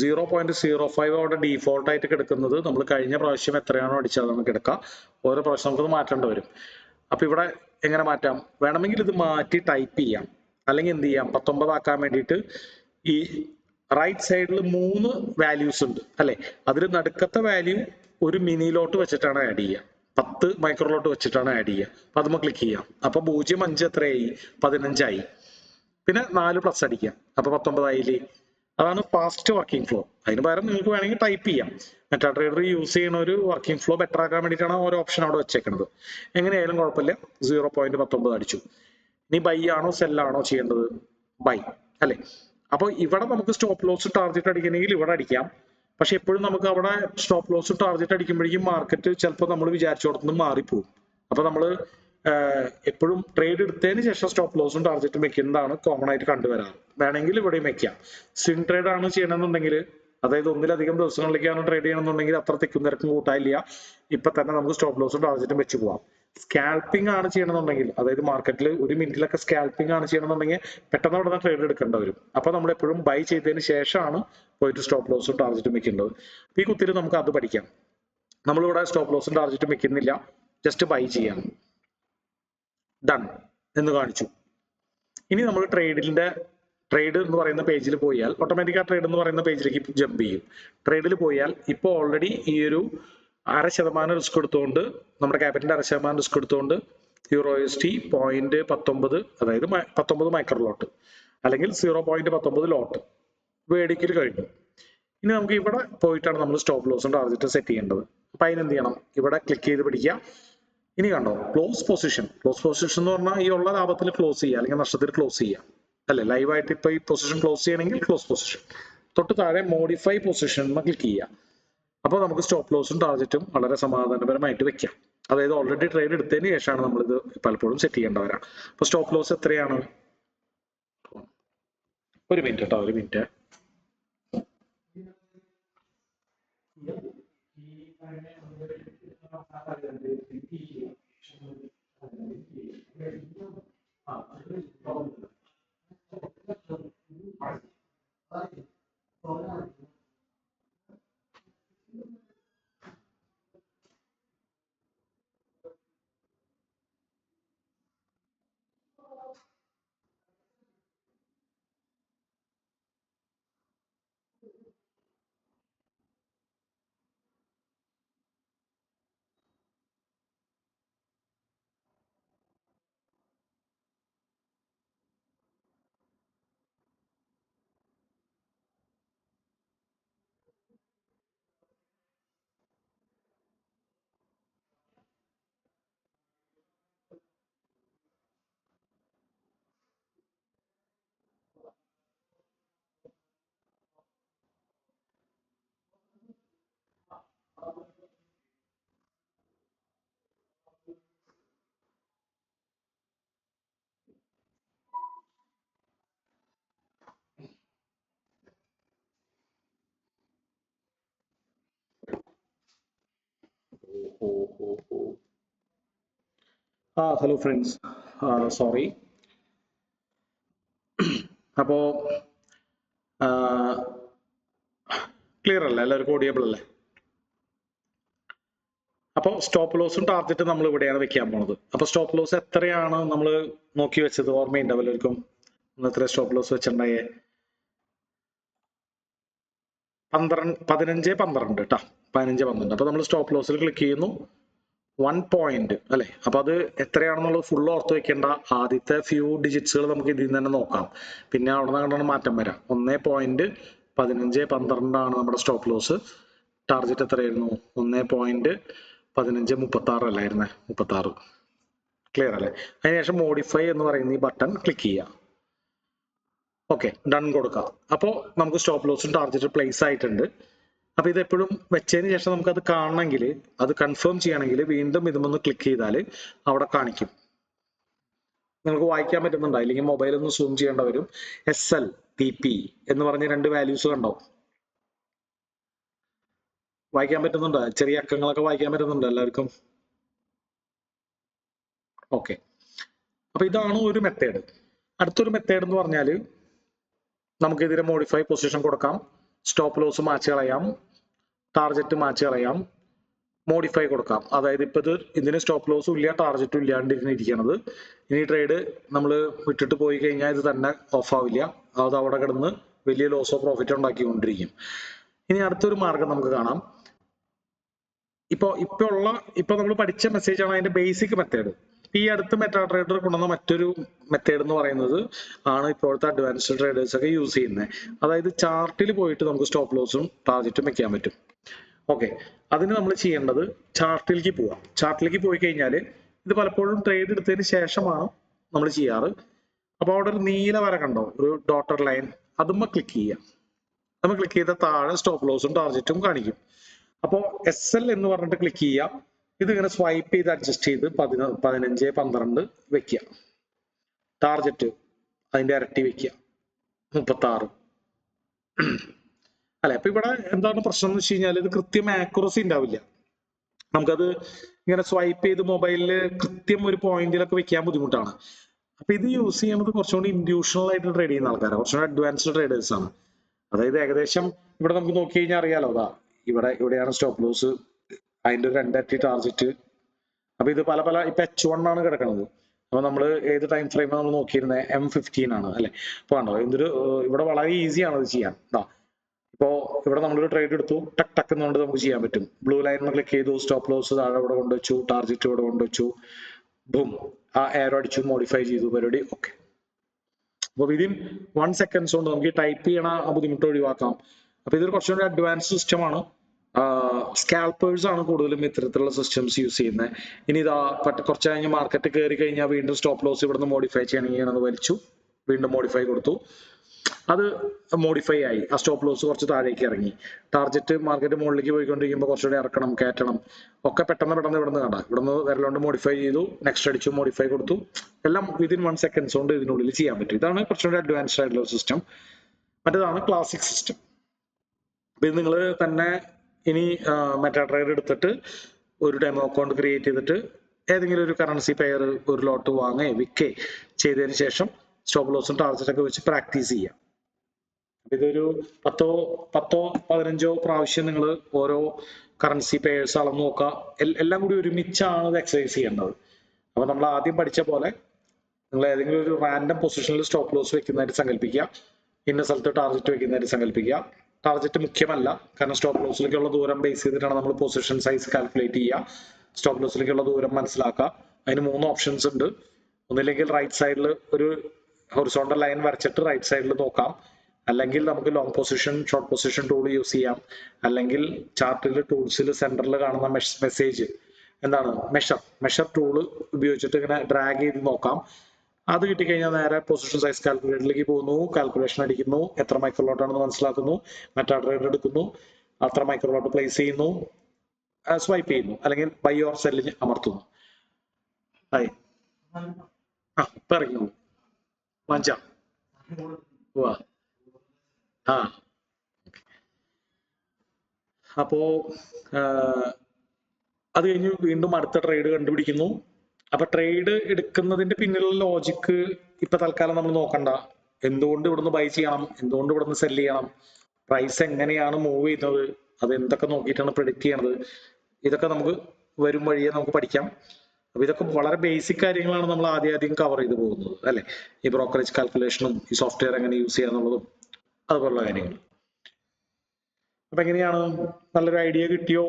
0.05 അവിടെ ഡീഫോൾട്ട് ആയിട്ട് കിടക്കുന്നത്. നമ്മൾ കഴിഞ്ഞ പ്രാവശ്യം എത്രയാണോ അടിച്ചത് അതാണ് കിടക്കുക. ഓരോ പ്രാവശ്യം നമുക്കത് മാറ്റേണ്ടി വരും. അപ്പൊ ഇവിടെ എങ്ങനെ മാറ്റാം? വേണമെങ്കിൽ ഇത് മാറ്റി ടൈപ്പ് ചെയ്യാം, അല്ലെങ്കിൽ എന്ത് ചെയ്യാം? 19 ആക്കാൻ വേണ്ടിയിട്ട് ഈ റൈറ്റ് സൈഡിൽ 3 വാല്യൂസ് ഉണ്ട് അല്ലെ. അതിൽ നടുക്കത്തെ വാല്യൂ ഒരു മിനി ലോട്ട് വെച്ചിട്ടാണ് ആഡ് ചെയ്യുക. 10 മൈക്രോലോട്ട് വെച്ചിട്ടാണ് ആഡ് ചെയ്യുക. അപ്പൊ അതുമ്മ ക്ലിക്ക് ചെയ്യാം. അപ്പൊ 0.5 എത്രയായി? 15 ആയി. പിന്നെ 4 പ്ലസ് അടിക്കാം. അപ്പൊ 19 ആയില്ലേ? അതാണ് ഫാസ്റ്റ് വർക്കിംഗ് ഫ്ലോ. അതിന് പകരം നിങ്ങൾക്ക് വേണമെങ്കിൽ ടൈപ്പ് ചെയ്യാം. മെറ്റാട്രേഡർ യൂസ് ചെയ്യുന്ന ഒരു വർക്കിംഗ് ഫ്ലോ ബെറ്റർ ആക്കാൻ വേണ്ടിയിട്ടാണ് ഓരോ ഓപ്ഷൻ അവിടെ വെച്ചേക്കുന്നത്. എങ്ങനെയായാലും കുഴപ്പമില്ല. 0.19 അടിച്ചു. ഇനി ബൈ ആണോ സെല്ലാണോ ചെയ്യേണ്ടത്? ബൈ അല്ലെ. അപ്പൊ ഇവിടെ നമുക്ക് സ്റ്റോപ്പ് ലോസ് ടാർഗറ്റ് അടിക്കണമെങ്കിൽ ഇവിടെ അടിക്കാം. പക്ഷെ എപ്പോഴും നമുക്ക് അവിടെ സ്റ്റോപ്പ് ലോസ് ടാർഗറ്റ് അടിക്കുമ്പോഴേക്കും മാർക്കറ്റ് ചിലപ്പോൾ നമ്മൾ വിചാരിച്ചോടത്തുനിന്ന് മാറിപ്പോകും. അപ്പൊ നമ്മൾ എപ്പോഴും ട്രേഡ് എടുത്തതിന് ശേഷം സ്റ്റോപ്പ് ലോസും ടാർഗറ്റും വെക്കുന്നതാണ് കോമൺ ആയിട്ട് കണ്ടുവരാറ്. വേണമെങ്കിൽ ഇവിടെയും വെക്കാം. സ്വിംഗ് ട്രേഡ് ആണ് ചെയ്യണമെന്നുണ്ടെങ്കിൽ, അതായത് ഒന്നിലധികം ദിവസങ്ങളിലേക്കാണ് ട്രേഡ് ചെയ്യണമെന്നുണ്ടെങ്കിൽ അത്ര തിക്കും തിരക്കും കൂട്ടാനില്ല. ഇപ്പൊ തന്നെ നമുക്ക് സ്റ്റോപ്പ് ലോസും ടാർഗറ്റും വെച്ച് പോവാം. സ്കാൽപ്പിംഗ് ആണ് ചെയ്യണമെന്നുണ്ടെങ്കിൽ, അതായത് മാർക്കറ്റിൽ ഒരു മിനിറ്റിലൊക്കെ സ്കാൽപ്പിംഗ് ആണ് ചെയ്യണമെന്നുണ്ടെങ്കിൽ പെട്ടെന്ന് അവിടെ നിന്ന് ട്രേഡ് എടുക്കേണ്ടി വരും. അപ്പൊ നമ്മൾ എപ്പോഴും ബൈ ചെയ്തതിന് ശേഷമാണ് പോയിട്ട് സ്റ്റോപ്പ് ലോസും ടാർഗറ്റും വെക്കേണ്ടത്. ഈ കുത്തിരി നമുക്ക് അത് പഠിക്കാം. നമ്മളിവിടെ സ്റ്റോപ്പ് ലോസും ടാർഗറ്റും വെക്കുന്നില്ല, ജസ്റ്റ് ബൈ ചെയ്യാം. ഡൺ എന്ന് കാണിച്ചു. ഇനി നമ്മൾ ട്രേഡ് എന്ന് പറയുന്ന പേജിൽ പോയാൽ ഓട്ടോമാറ്റിക് ട്രേഡ് എന്ന് പറയുന്ന പേജിലേക്ക് ജമ്പ് ചെയ്യും. ട്രേഡിൽ പോയാൽ ഇപ്പോൾ ഓൾറെഡി ഈ ഒരു 0.5% റിസ്ക് എടുത്തുകൊണ്ട്, നമ്മുടെ ക്യാപിറ്റലിന്റെ 0.5% റിസ്ക് എടുത്തുകൊണ്ട് EURUSD 0.19, അതായത് 19 മൈക്രോ ലോട്ട് അല്ലെങ്കിൽ 0.19 ലോട്ട് മേടിക്കൽ കഴിഞ്ഞു. ഇനി നമുക്ക് ഇവിടെ പോയിട്ടാണ് നമ്മൾ സ്റ്റോപ്പ് ലോസും ടാർഗറ്റും സെറ്റ് ചെയ്യേണ്ടത്. അപ്പൊ അതിനെന്ത് ചെയ്യണം? ഇവിടെ ക്ലിക്ക് ചെയ്ത് പിടിക്കുക. ഇനി കണ്ടോ ക്ലോസ് പൊസിഷൻ. ക്ലോസ് പൊസിഷൻ എന്ന് പറഞ്ഞാൽ ഈ ഉള്ള ലാഭത്തിൽ ക്ലോസ് ചെയ്യുക അല്ലെങ്കിൽ നഷ്ടത്തിൽ ക്ലോസ് ചെയ്യുക അല്ലെ. ലൈവായിട്ട് ഇപ്പൊ ഈ പൊസിഷൻ ക്ലോസ് ചെയ്യണമെങ്കിൽ ക്ലോസ് പൊസിഷൻ. തൊട്ട് താഴെ മോഡിഫൈ പൊസിഷൻ ക്ലിക്ക് ചെയ്യുക. അപ്പോൾ നമുക്ക് സ്റ്റോപ്പ് ലോസും ടാർഗറ്റും വളരെ സമാധാനപരമായിട്ട് വെക്കാം. അതായത് ഓൾറെഡി ട്രേഡ് എടുത്തതിന് ശേഷമാണ് നമ്മളിത് പലപ്പോഴും സെറ്റ് ചെയ്യേണ്ടവരാണ്. അപ്പൊ സ്റ്റോപ്പ് ലോസ് എത്രയാണ്? ഒരു മിനിറ്റ് കേട്ടോ, ഒരു മിനിറ്റ്. Hello friends, sorry. അപ്പോ ക്ലിയർ അല്ലേ? എല്ലാവർക്കും ഓഡിയബിൾ അല്ലേ? അപ്പോൾ സ്റ്റോപ്പ് ലോസും ടാർഗറ്റും നമ്മൾ ഇവിടെയാണ് വെക്കാൻ പോണത്. അപ്പൊ സ്റ്റോപ്പ് ലോസ് എത്രയാണ് നമ്മൾ നോക്കി വെച്ചത്? ഓർമ്മയുണ്ടാവും എല്ലാവർക്കും? എത്ര സ്റ്റോപ്പ് ലോസ് വെച്ചിട്ടുണ്ടായേ? 15, 12 കേട്ടോ, 15, 12. അപ്പൊ നമ്മൾ സ്റ്റോപ്പ് ലോസിൽ ക്ലിക്ക് ചെയ്യുന്നു. 1 പോയിന്റ് അല്ലെ. അപ്പൊ അത് എത്രയാണെന്നുള്ളത് ഫുൾ ഓർത്ത് വെക്കേണ്ട. ആദ്യത്തെ ഫ്യൂ ഡിജിറ്റ്സുകൾ നമുക്ക് ഇതിൽ നിന്ന് തന്നെ നോക്കാം. പിന്നെ അവിടെ നിന്ന് കണ്ടാണ് മാറ്റം വരാം. 1.15, 12 ആണ് നമ്മുടെ സ്റ്റോപ്പ് ലോസ്. ടാർഗറ്റ് എത്രയായിരുന്നു? 1.15, 36 അല്ലായിരുന്നേ? 36. ക്ലിയർ അല്ലേ? അതിനുശേഷം മോഡിഫൈ എന്ന് പറയുന്ന ഈ ബട്ടൺ ക്ലിക്ക് ചെയ്യുക. ഓക്കെ, ഡൺ കൊടുക്കുക. അപ്പോൾ നമുക്ക് സ്റ്റോപ്പ് ലോസും ടാർഗറ്റ് പ്ലേസ് ആയിട്ടുണ്ട്. അപ്പൊ ഇത് എപ്പോഴും വെച്ചതിന് ശേഷം നമുക്ക് അത് കാണണമെങ്കിൽ, അത് കൺഫേം ചെയ്യണമെങ്കിൽ വീണ്ടും ഇതുമൊന്ന് ക്ലിക്ക് ചെയ്താൽ അവിടെ കാണിക്കും. നിങ്ങൾക്ക് വായിക്കാൻ പറ്റുന്നുണ്ടോ? അല്ലെങ്കിൽ മൊബൈൽ ഒന്ന് സൂം ചെയ്യേണ്ട വരും. SL PP എന്ന് പറഞ്ഞ 2 വാല്യൂസ് കണ്ടോ? വായിക്കാൻ പറ്റുന്നുണ്ടോ? ചെറിയ അക്കങ്ങളൊക്കെ വായിക്കാൻ പറ്റുന്നുണ്ടോ എല്ലാവർക്കും? ഓക്കെ, അപ്പൊ ഇതാണ് ഒരു മെത്തേഡ്. അടുത്തൊരു മെത്തേഡ് എന്ന് പറഞ്ഞാൽ നമുക്ക് ഇതിനെ മോഡിഫൈ പൊസിഷൻ കൊടുക്കാം, സ്റ്റോപ്പ് ലോസ് മാച്ച് കളയാം, ടാർഗറ്റ് മാച്ച് കളയാം, മോഡിഫൈ കൊടുക്കാം. അതായത് ഇപ്പൊ ഇതിന് സ്റ്റോപ്പ് ലോസും ഇല്ല, ടാർഗറ്റും ഇല്ലാണ്ടിരിക്കണത്. ഇനി ട്രേഡ് നമ്മൾ വിട്ടിട്ട് പോയി കഴിഞ്ഞാൽ ഇത് തന്നെ ഓഫ് ആവില്ല, അത് അവിടെ കിടന്ന് വലിയ ലോസോ പ്രോഫിറ്റോ ഉണ്ടാക്കിക്കൊണ്ടിരിക്കും. ഇനി അടുത്തൊരു മാർഗം നമുക്ക് കാണാം. ഇപ്പൊ നമ്മൾ പഠിച്ച മെസ്സേജ് ആണ് അതിന്റെ ബേസിക് മെത്തേഡ്. ഈ അടുത്ത് മെറ്റാ ട്രേഡർ കൊണ്ടുവന്ന മറ്റൊരു മെത്തേഡ് എന്ന് പറയുന്നത് ആണ് ഇപ്പോഴത്തെ അഡ്വാൻസ്ഡ് ട്രേഡേഴ്സ് ഒക്കെ യൂസ് ചെയ്യുന്നത്. അതായത് ചാർട്ടിൽ പോയിട്ട് നമുക്ക് സ്റ്റോപ്പ് ലോസും ടാർഗറ്റും വെക്കാൻ പറ്റും. ഓക്കെ, അതിന് നമ്മൾ ചെയ്യേണ്ടത് ചാർട്ടിലേക്ക് പോവാം. ചാർട്ടിലേക്ക് പോയി കഴിഞ്ഞാൽ ഇത് പലപ്പോഴും ട്രേഡ് എടുത്തതിന് ശേഷമാണ് നമ്മൾ ചെയ്യാറ്. അപ്പൊ അവിടെ ഒരു നീല വര കണ്ടോ, ഒരു ഡോട്ടർ ലൈൻ, അതുമ്മ ക്ലിക്ക് ചെയ്യാം. നമ്മൾ ക്ലിക്ക് ചെയ്ത താഴെ സ്റ്റോപ്പ് ലോസും ടാർഗറ്റും കാണിക്കും. അപ്പോൾ SL എന്ന് പറഞ്ഞിട്ട് ക്ലിക്ക് ചെയ്യാം. ഇതിങ്ങനെ സ്വൈപ്പ് ചെയ്ത് അഡ്ജസ്റ്റ് ചെയ്ത് 15, 12 വെക്കുക. ടാർഗറ്റ് അതിന്റെ ഇരട്ടി വെക്കുക, 36 അല്ലെ. അപ്പൊ ഇവിടെ എന്താണ് പ്രശ്നം എന്ന് വെച്ച് കഴിഞ്ഞാൽ ഇത് കൃത്യം ആക്യുറസി ഉണ്ടാവില്ല. നമുക്കത് ഇങ്ങനെ സ്വൈപ്പ് ചെയ്ത് മൊബൈലിൽ കൃത്യം ഒരു പോയിന്റിലൊക്കെ വെക്കാൻ ബുദ്ധിമുട്ടാണ്. അപ്പൊ ഇത് യൂസ് ചെയ്യുന്നത് കുറച്ചുകൂടി ഇൻഡ്യൂഷണൽ ആയിട്ട് ട്രേഡ് ചെയ്യുന്ന ആൾക്കാരാണ്, കുറച്ചുകൂടി അഡ്വാൻസ്ഡ് ട്രേഡേഴ്സ് ആണ്. അതായത് ഏകദേശം ഇവിടെ നമുക്ക് നോക്കി കഴിഞ്ഞാൽ അറിയാലോ, അതാ ഇവിടെയാണ് സ്റ്റോപ്പ് ലോസ്, അതിന്റെ ഒരു 2 ഇരട്ടി ടാർഗറ്റ്. അപ്പൊ ഇത് പല ഇപ്പൊ H1 ആണ് കിടക്കുന്നത്. അപ്പൊ നമ്മൾ ഏത് ടൈം ഫ്രെയിം നമ്മൾ നോക്കിയിരുന്നത്? M15 ആണ് അല്ലെ. അപ്പൊ കണ്ടോ, ഇവിടെ വളരെ ഈസിയാണ് ഇത് ചെയ്യാൻ. ഇപ്പോ ഇവിടെ നമ്മളൊരു ട്രേഡ് എടുത്തു, ടക്ക് ടക്ക് എന്നുകൊണ്ട് നമുക്ക് ചെയ്യാൻ പറ്റും. ബ്ലൂ ലൈനിൽ ക്ലിക്ക് ചെയ്തു, സ്റ്റോപ്പ് ലോസ് താഴെ ഇവിടെ കൊണ്ടുവച്ചു, ടാർഗറ്റ് ഇവിടെ കൊണ്ടുവച്ചു, ബും, ആ എയർ അടിച്ചു, മോഡിഫൈ ചെയ്തു, പരിപാടി ഓക്കെ. അപ്പൊ വിതിൻ 1 seconds കൊണ്ട് നമുക്ക് ടൈപ്പ് ചെയ്യണ ആ ബുദ്ധിമുട്ട് ഒഴിവാക്കാം. അപ്പൊ ഇതൊരു കുറച്ചുകൂടി അഡ്വാൻസ് സിസ്റ്റമാണ്. സ്കാൽപ്പേഴ്സ് ആണ് കൂടുതലും ഇത്തരത്തിലുള്ള സിസ്റ്റംസ് യൂസ് ചെയ്യുന്നത്. ഇനി ഇതാ കുറച്ച് കഴിഞ്ഞ് മാർക്കറ്റ് കയറി കഴിഞ്ഞാൽ വീണ്ടും സ്റ്റോപ്പ് ലോസ് ഇവിടുന്ന് മോഡിഫൈ ചെയ്യണമെങ്കിൽ അത് വലിച്ചു, വീണ്ടും മോഡിഫൈ കൊടുത്തു, അത് മോഡിഫൈ ആയി, ആ സ്റ്റോപ്പ് ലോസ് കുറച്ച് താഴേക്ക് ഇറങ്ങി, ടാർജറ്റ് മാർക്കറ്റ് മുകളിലേക്ക് പോയിക്കൊണ്ടിരിക്കുമ്പോൾ കുറച്ചുകൂടി ഇറക്കണം, കയറ്റണം, ഒക്കെ പെട്ടെന്ന് ഇവിടുന്ന് കണ്ട ഇവിടുന്ന് വിരലോണ്ട് മോഡിഫൈ ചെയ്തു, നെക്സ്റ്റ് അടിച്ചു, മോഡിഫൈ കൊടുത്തു, എല്ലാം വിതിൻ 1 seconds കൊണ്ട് ഇതിനുള്ളിൽ ചെയ്യാൻ പറ്റും. ഇതാണ് കുറച്ചുകൂടി അഡ്വാൻസ്ഡ് ആയിട്ടുള്ള സിസ്റ്റം. മറ്റേതാണ് classic system. ഇത് നിങ്ങൾ തന്നെ ഇനി മെറ്റാട്രേഡർ എടുത്തിട്ട് ഒരു ഡെമോ അക്കൗണ്ട് ക്രിയേറ്റ് ചെയ്തിട്ട് ഏതെങ്കിലും ഒരു കറൻസി പെയർ ഒരു ലോട്ട് വാങ്ങേ വിൽക്കേ ചെയ്തതിന് ശേഷം സ്റ്റോപ്പ് ലോസും ടാർജറ്റൊക്കെ വെച്ച് പ്രാക്ടീസ് ചെയ്യാം. ഇതൊരു 10-15 പ്രാവശ്യം നിങ്ങൾ ഓരോ കറൻസി പെയർസ് അളന്ന് നോക്കുക. എല്ലാം കൂടി ഒരുമിച്ചാണ് ഇത് എക്സസൈസ് ചെയ്യേണ്ടത്. അപ്പൊ നമ്മൾ ആദ്യം പഠിച്ച പോലെ നിങ്ങൾ ഏതെങ്കിലും ഒരു റാൻഡം പൊസിഷനിൽ സ്റ്റോപ്പ് ലോസ് വെക്കുന്നതായിട്ട് സങ്കല്പിക്കുക, ഇന്ന സ്ഥലത്ത് ടാർജറ്റ് വെക്കുന്നതായിട്ട് സങ്കല്പിക്കുക. ടാർജറ്റ് മുഖ്യമല്ല, കാരണം സ്റ്റോപ്പ് ലോസിലേക്കുള്ള ദൂരം ബേസ് ചെയ്തിട്ടാണ് നമ്മൾ പൊസിഷൻ സൈസ് കാൽക്കുലേറ്റ് ചെയ്യുക. സ്റ്റോപ്പ് ലോസിലേക്കുള്ള ദൂരം മനസ്സിലാക്കുക. അതിന് 3 ഓപ്ഷൻസ് ഉണ്ട്. ഒന്നില്ലെങ്കിൽ റൈറ്റ് സൈഡിൽ ഒരു ഹൊറിസോണ്ടൽ ലൈൻ വരച്ചിട്ട് റൈറ്റ് സൈഡിൽ നോക്കാം, അല്ലെങ്കിൽ നമുക്ക് long position short position tool use ചെയ്യാം, അല്ലെങ്കിൽ ചാർട്ടിൽ ടൂൾസിൽ സെന്ററിൽ കാണുന്ന മെസ്സേജ് എന്താണ് മെഷർ ടൂള് ഉപയോഗിച്ചിട്ട് ഇങ്ങനെ ഡ്രാഗ് ചെയ്ത് നോക്കാം. അത് കിട്ടിക്കഴിഞ്ഞാൽ നേരെ പൊസിഷൻ സൈസ് കാൽക്കുലേറ്ററിലേക്ക് പോകുന്നു, കാൽക്കുലേഷൻ അടിക്കുന്നു, എത്ര മൈക്രോലോട്ടാണെന്ന് മനസ്സിലാക്കുന്നു, മെറ്റാട്രേഡർ എടുക്കുന്നു, അത്ര മൈക്രോലോട്ട് പ്ലേസ് ചെയ്യുന്നു, സ്വൈപ്പ് ചെയ്യുന്നു, അല്ലെങ്കിൽ ബൈ ഓർ സെല്ലിന് അമർത്തുന്നു. ആയി ഇപ്പൊ ഇറങ്ങി വാങ്ങിച്ചാ ആ. അപ്പോ അത് കഴിഞ്ഞ് വീണ്ടും അടുത്ത ട്രേഡ് കണ്ടുപിടിക്കുന്നു. അപ്പൊ ട്രേഡ് എടുക്കുന്നതിന്റെ പിന്നിലുള്ള ലോജിക്ക് ഇപ്പൊ തൽക്കാലം നമ്മൾ നോക്കണ്ട. എന്തുകൊണ്ട് ഇവിടുന്ന് ബൈ ചെയ്യണം, എന്തുകൊണ്ട് ഇവിടുന്ന് സെല് ചെയ്യണം, പ്രൈസ് എങ്ങനെയാണ് മൂവ് ചെയ്യുന്നത്, അത് എന്തൊക്കെ നോക്കിയിട്ടാണ് പ്രെഡിക്റ്റ് ചെയ്യണത്, ഇതൊക്കെ നമുക്ക് വരും വഴിയെ നമുക്ക് പഠിക്കാം. അപ്പൊ ഇതൊക്കെ വളരെ ബേസിക് കാര്യങ്ങളാണ് നമ്മൾ ആദ്യം കവർ ചെയ്ത് പോകുന്നത് അല്ലെ. ഈ ബ്രോക്കറേജ് കാൽക്കുലേഷനും ഈ സോഫ്റ്റ്വെയർ എങ്ങനെ യൂസ് ചെയ്യാന്നുള്ളതും അതുപോലുള്ള കാര്യങ്ങൾ. അപ്പൊ എങ്ങനെയാണ്, നല്ലൊരു ഐഡിയ കിട്ടിയോ?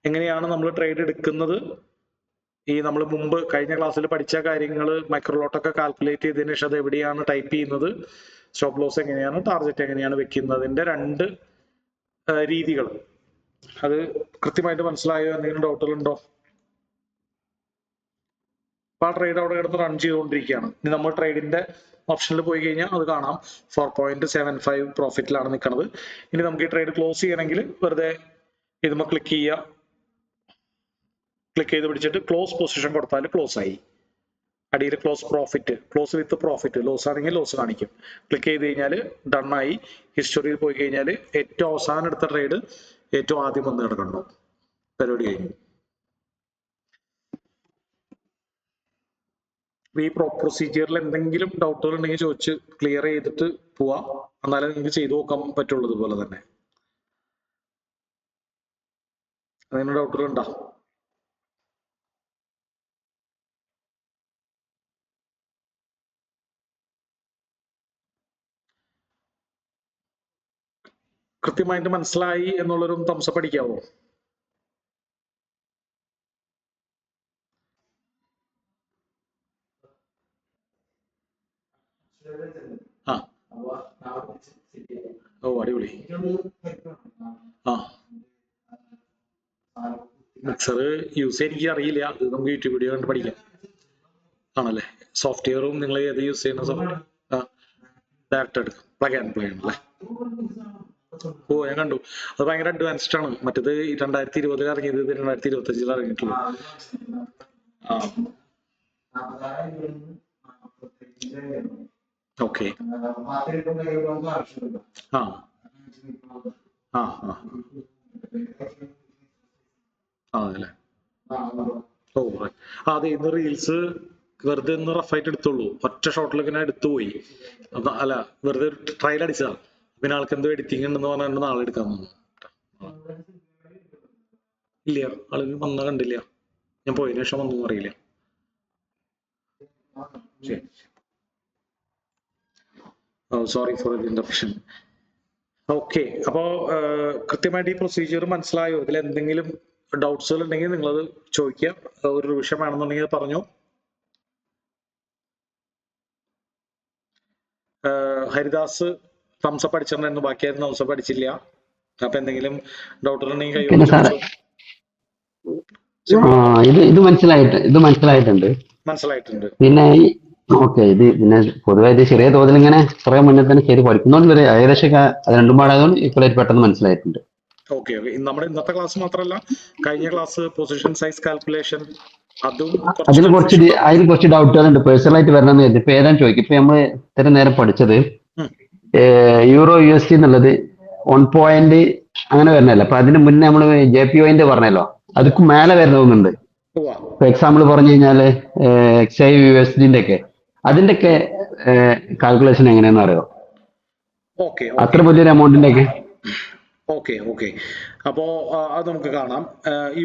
എങ്ങനെയാണ് നമ്മൾ ട്രേഡ് എടുക്കുന്നത്? ഈ നമ്മൾ മുമ്പ് കഴിഞ്ഞ ക്ലാസ്സിൽ പഠിച്ച കാര്യങ്ങൾ മൈക്രോലോട്ടൊക്കെ കാൽക്കുലേറ്റ് ചെയ്തതിനു ശേഷം അത് എവിടെയാണ് ടൈപ്പ് ചെയ്യുന്നത്, സ്റ്റോപ്പ് ലോസ് എങ്ങനെയാണ്, ടാർജറ്റ് എങ്ങനെയാണ് വെക്കുന്നതിന്റെ 2 രീതികൾ, അത് കൃത്യമായിട്ട് മനസ്സിലായോ? എന്തെങ്കിലും ഡൗട്ടുകളുണ്ടോ? അപ്പൊ ആ ട്രേഡ് അവിടെ കിടന്ന് റൺ ചെയ്തുകൊണ്ടിരിക്കുകയാണ്. ഇനി നമ്മൾ ട്രേഡിന്റെ ഓപ്ഷനിൽ പോയി കഴിഞ്ഞാൽ അത് കാണാം 4.75 പ്രോഫിറ്റിലാണ് നിൽക്കുന്നത്. ഇനി നമുക്ക് ഈ ട്രേഡ് ക്ലോസ് ചെയ്യണമെങ്കിൽ വെറുതെ ഇതുമ്മ ക്ലിക്ക് ചെയ്യുക, ക്ലിക്ക് ചെയ്ത് പിടിച്ചിട്ട് ക്ലോസ് പൊസിഷൻ കൊടുത്താൽ ക്ലോസ് ആയി. അടിയിൽ ക്ലോസ് പ്രോഫിറ്റ്, ക്ലോസ് വിത്ത് പ്രോഫിറ്റ്, ലോസ് ആണെങ്കിൽ ലോസ് കാണിക്കും. ക്ലിക്ക് ചെയ്ത് കഴിഞ്ഞാൽ ഡൺ ആയി. ഹിസ്റ്ററിയിൽ പോയി കഴിഞ്ഞാൽ ഏറ്റവും അവസാനം എടുത്ത ട്രേഡ് ഏറ്റവും ആദ്യം വന്ന് കിടക്കണ്ടോ, പരിപാടി കഴിഞ്ഞു. ഈ പ്രൊസീജിയറിൽ എന്തെങ്കിലും ഡൗട്ടുകൾ ഉണ്ടെങ്കിൽ ചോദിച്ച് ക്ലിയർ ചെയ്തിട്ട് പോവാം, എന്നാലേ നിങ്ങൾക്ക് ചെയ്തു നോക്കാൻ പറ്റുള്ളൂ. ഇതുപോലെ തന്നെ അതിന് ഡൗട്ടുകൾ ഉണ്ടോ? കൃത്യമായിട്ട് മനസ്സിലായി എന്നുള്ളൊരു തംസപ്പ് അടിക്കാവോ? ആ ഓ അടിപൊളി. ആ മിക്സർ യൂസ് ചെയ്യാൻ എനിക്ക് അറിയില്ല, അത് നമുക്ക് യൂട്യൂബ് വീഡിയോ കണ്ട് പഠിക്കാം. ആണല്ലേ? സോഫ്റ്റ്വെയറും നിങ്ങൾ ഏത് യൂസ് ചെയ്യുന്ന സോഫ്റ്റ്വെയർ? ആ ഡയറക്റ്റ് എടുക്കാം, പ്ലഗ് ആൻഡ് പ്ലേ അല്ലേ? ഓ ഞാൻ കണ്ടു, അത് ഭയങ്കര അഡ്വാൻസ്ഡ് ആണ്. മറ്റേത് 2020 ഇറങ്ങിയത്, 2025 ഇറങ്ങിയിട്ടുള്ളൂ. ആ ഓക്കെ. ആ ആ അതല്ലേ? ഓ അതെ, ഇന്ന് റീൽസ് വെറുതെ ഒന്ന് റഫായിട്ട് എടുത്തോളൂ, ഒറ്റ ഷോട്ടിൽ ഇങ്ങനെ എടുത്തുപോയി. അല്ല വെറുതെ ട്രയൽ അടിച്ചതാ. പിന്നെ ആൾക്ക് എന്തോ എഡിറ്റിംഗ് ഉണ്ടെന്ന് പറഞ്ഞാൽ നാളെ എടുക്കാൻ തോന്നുന്നു. ഇല്ല, ആളുകൾ വന്ന കണ്ടില്ല, ഞാൻ പോയതിനു ശേഷം വന്നു അറിയില്ല. Sorry for the interruption. Okay, അപ്പോ കൃത്യമായിട്ട് ഈ പ്രൊസീജിയർ മനസ്സിലായോ? ഇതിൽ എന്തെങ്കിലും ഡൗട്ട്സുകൾ ഉണ്ടെങ്കിൽ നിങ്ങളത് ചോദിക്കുക. ഒരു റിവിഷൻ വേണമെന്നുണ്ടെങ്കിൽ പറഞ്ഞു. ഹരിദാസ് തംസപ്പ് പഠിച്ചിട്ടുണ്ടായിരുന്നു, ബാക്കിയായിരുന്നു തംസപ്പ് പഠിച്ചില്ല. അപ്പൊ എന്തെങ്കിലും ഡൗട്ടുകൾ ഉണ്ടെങ്കിൽ പിന്നെ കൈകൊണ്ട് സാറേ ചോദിച്ചു. ഇത് മനസ്സിലായിട്ടുണ്ട്. മനസ്സിലായിട്ടുണ്ട്. പിന്നെ ഓക്കെ, ഇത് പിന്നെ പൊതുവെ ഇത് ചെറിയ തോതിൽ ഇങ്ങനെ കുറെ മുന്നേ തന്നെ ചെയ്ത് പഠിക്കുന്നതുകൊണ്ട് ഒരു ഏകദേശം അത് രണ്ടും പാടായതുകൊണ്ട് ഇപ്പോഴായിട്ട് പെട്ടെന്ന് മനസ്സിലായിട്ടുണ്ട്. Okay okay. നമ്മുടെ ഇന്നത്തെ ക്ലാസ് മാത്രമല്ല, കഴിഞ്ഞ ക്ലാസ് പൊസിഷൻ സൈസ് കാൽക്കുലേഷൻ അതും അതിൽ കുറച്ച് ഡൗട്ടുകളുണ്ട് പേഴ്സണലായിട്ട് വരണമെന്ന് കരുതി. ഇപ്പൊ ഏതാണ് ചോദിക്കും. ഇപ്പൊ നമ്മള് ഇത്ര നേരം പഠിച്ചത് യൂറോ USD എന്നുള്ളത് 1 അങ്ങനെ വരണല്ലോ. അപ്പൊ അതിന് മുന്നേ നമ്മള് JPY പറഞ്ഞല്ലോ, അതിക്ക് മേലെ വരുന്നതുണ്ട്. ഇപ്പൊ എക്സാമ്പിൾ പറഞ്ഞു കഴിഞ്ഞാല് XI USD ഒക്കെ അതിന്റെ ഒക്കെ കാൽക്കുലേഷൻ എങ്ങനെയാണെന്ന് അറിയോ? അത്ര വലിയൊരു എമൗണ്ടിന്റെ ഒക്കെ. Okay okay. അപ്പോ അത് നമുക്ക് കാണാം.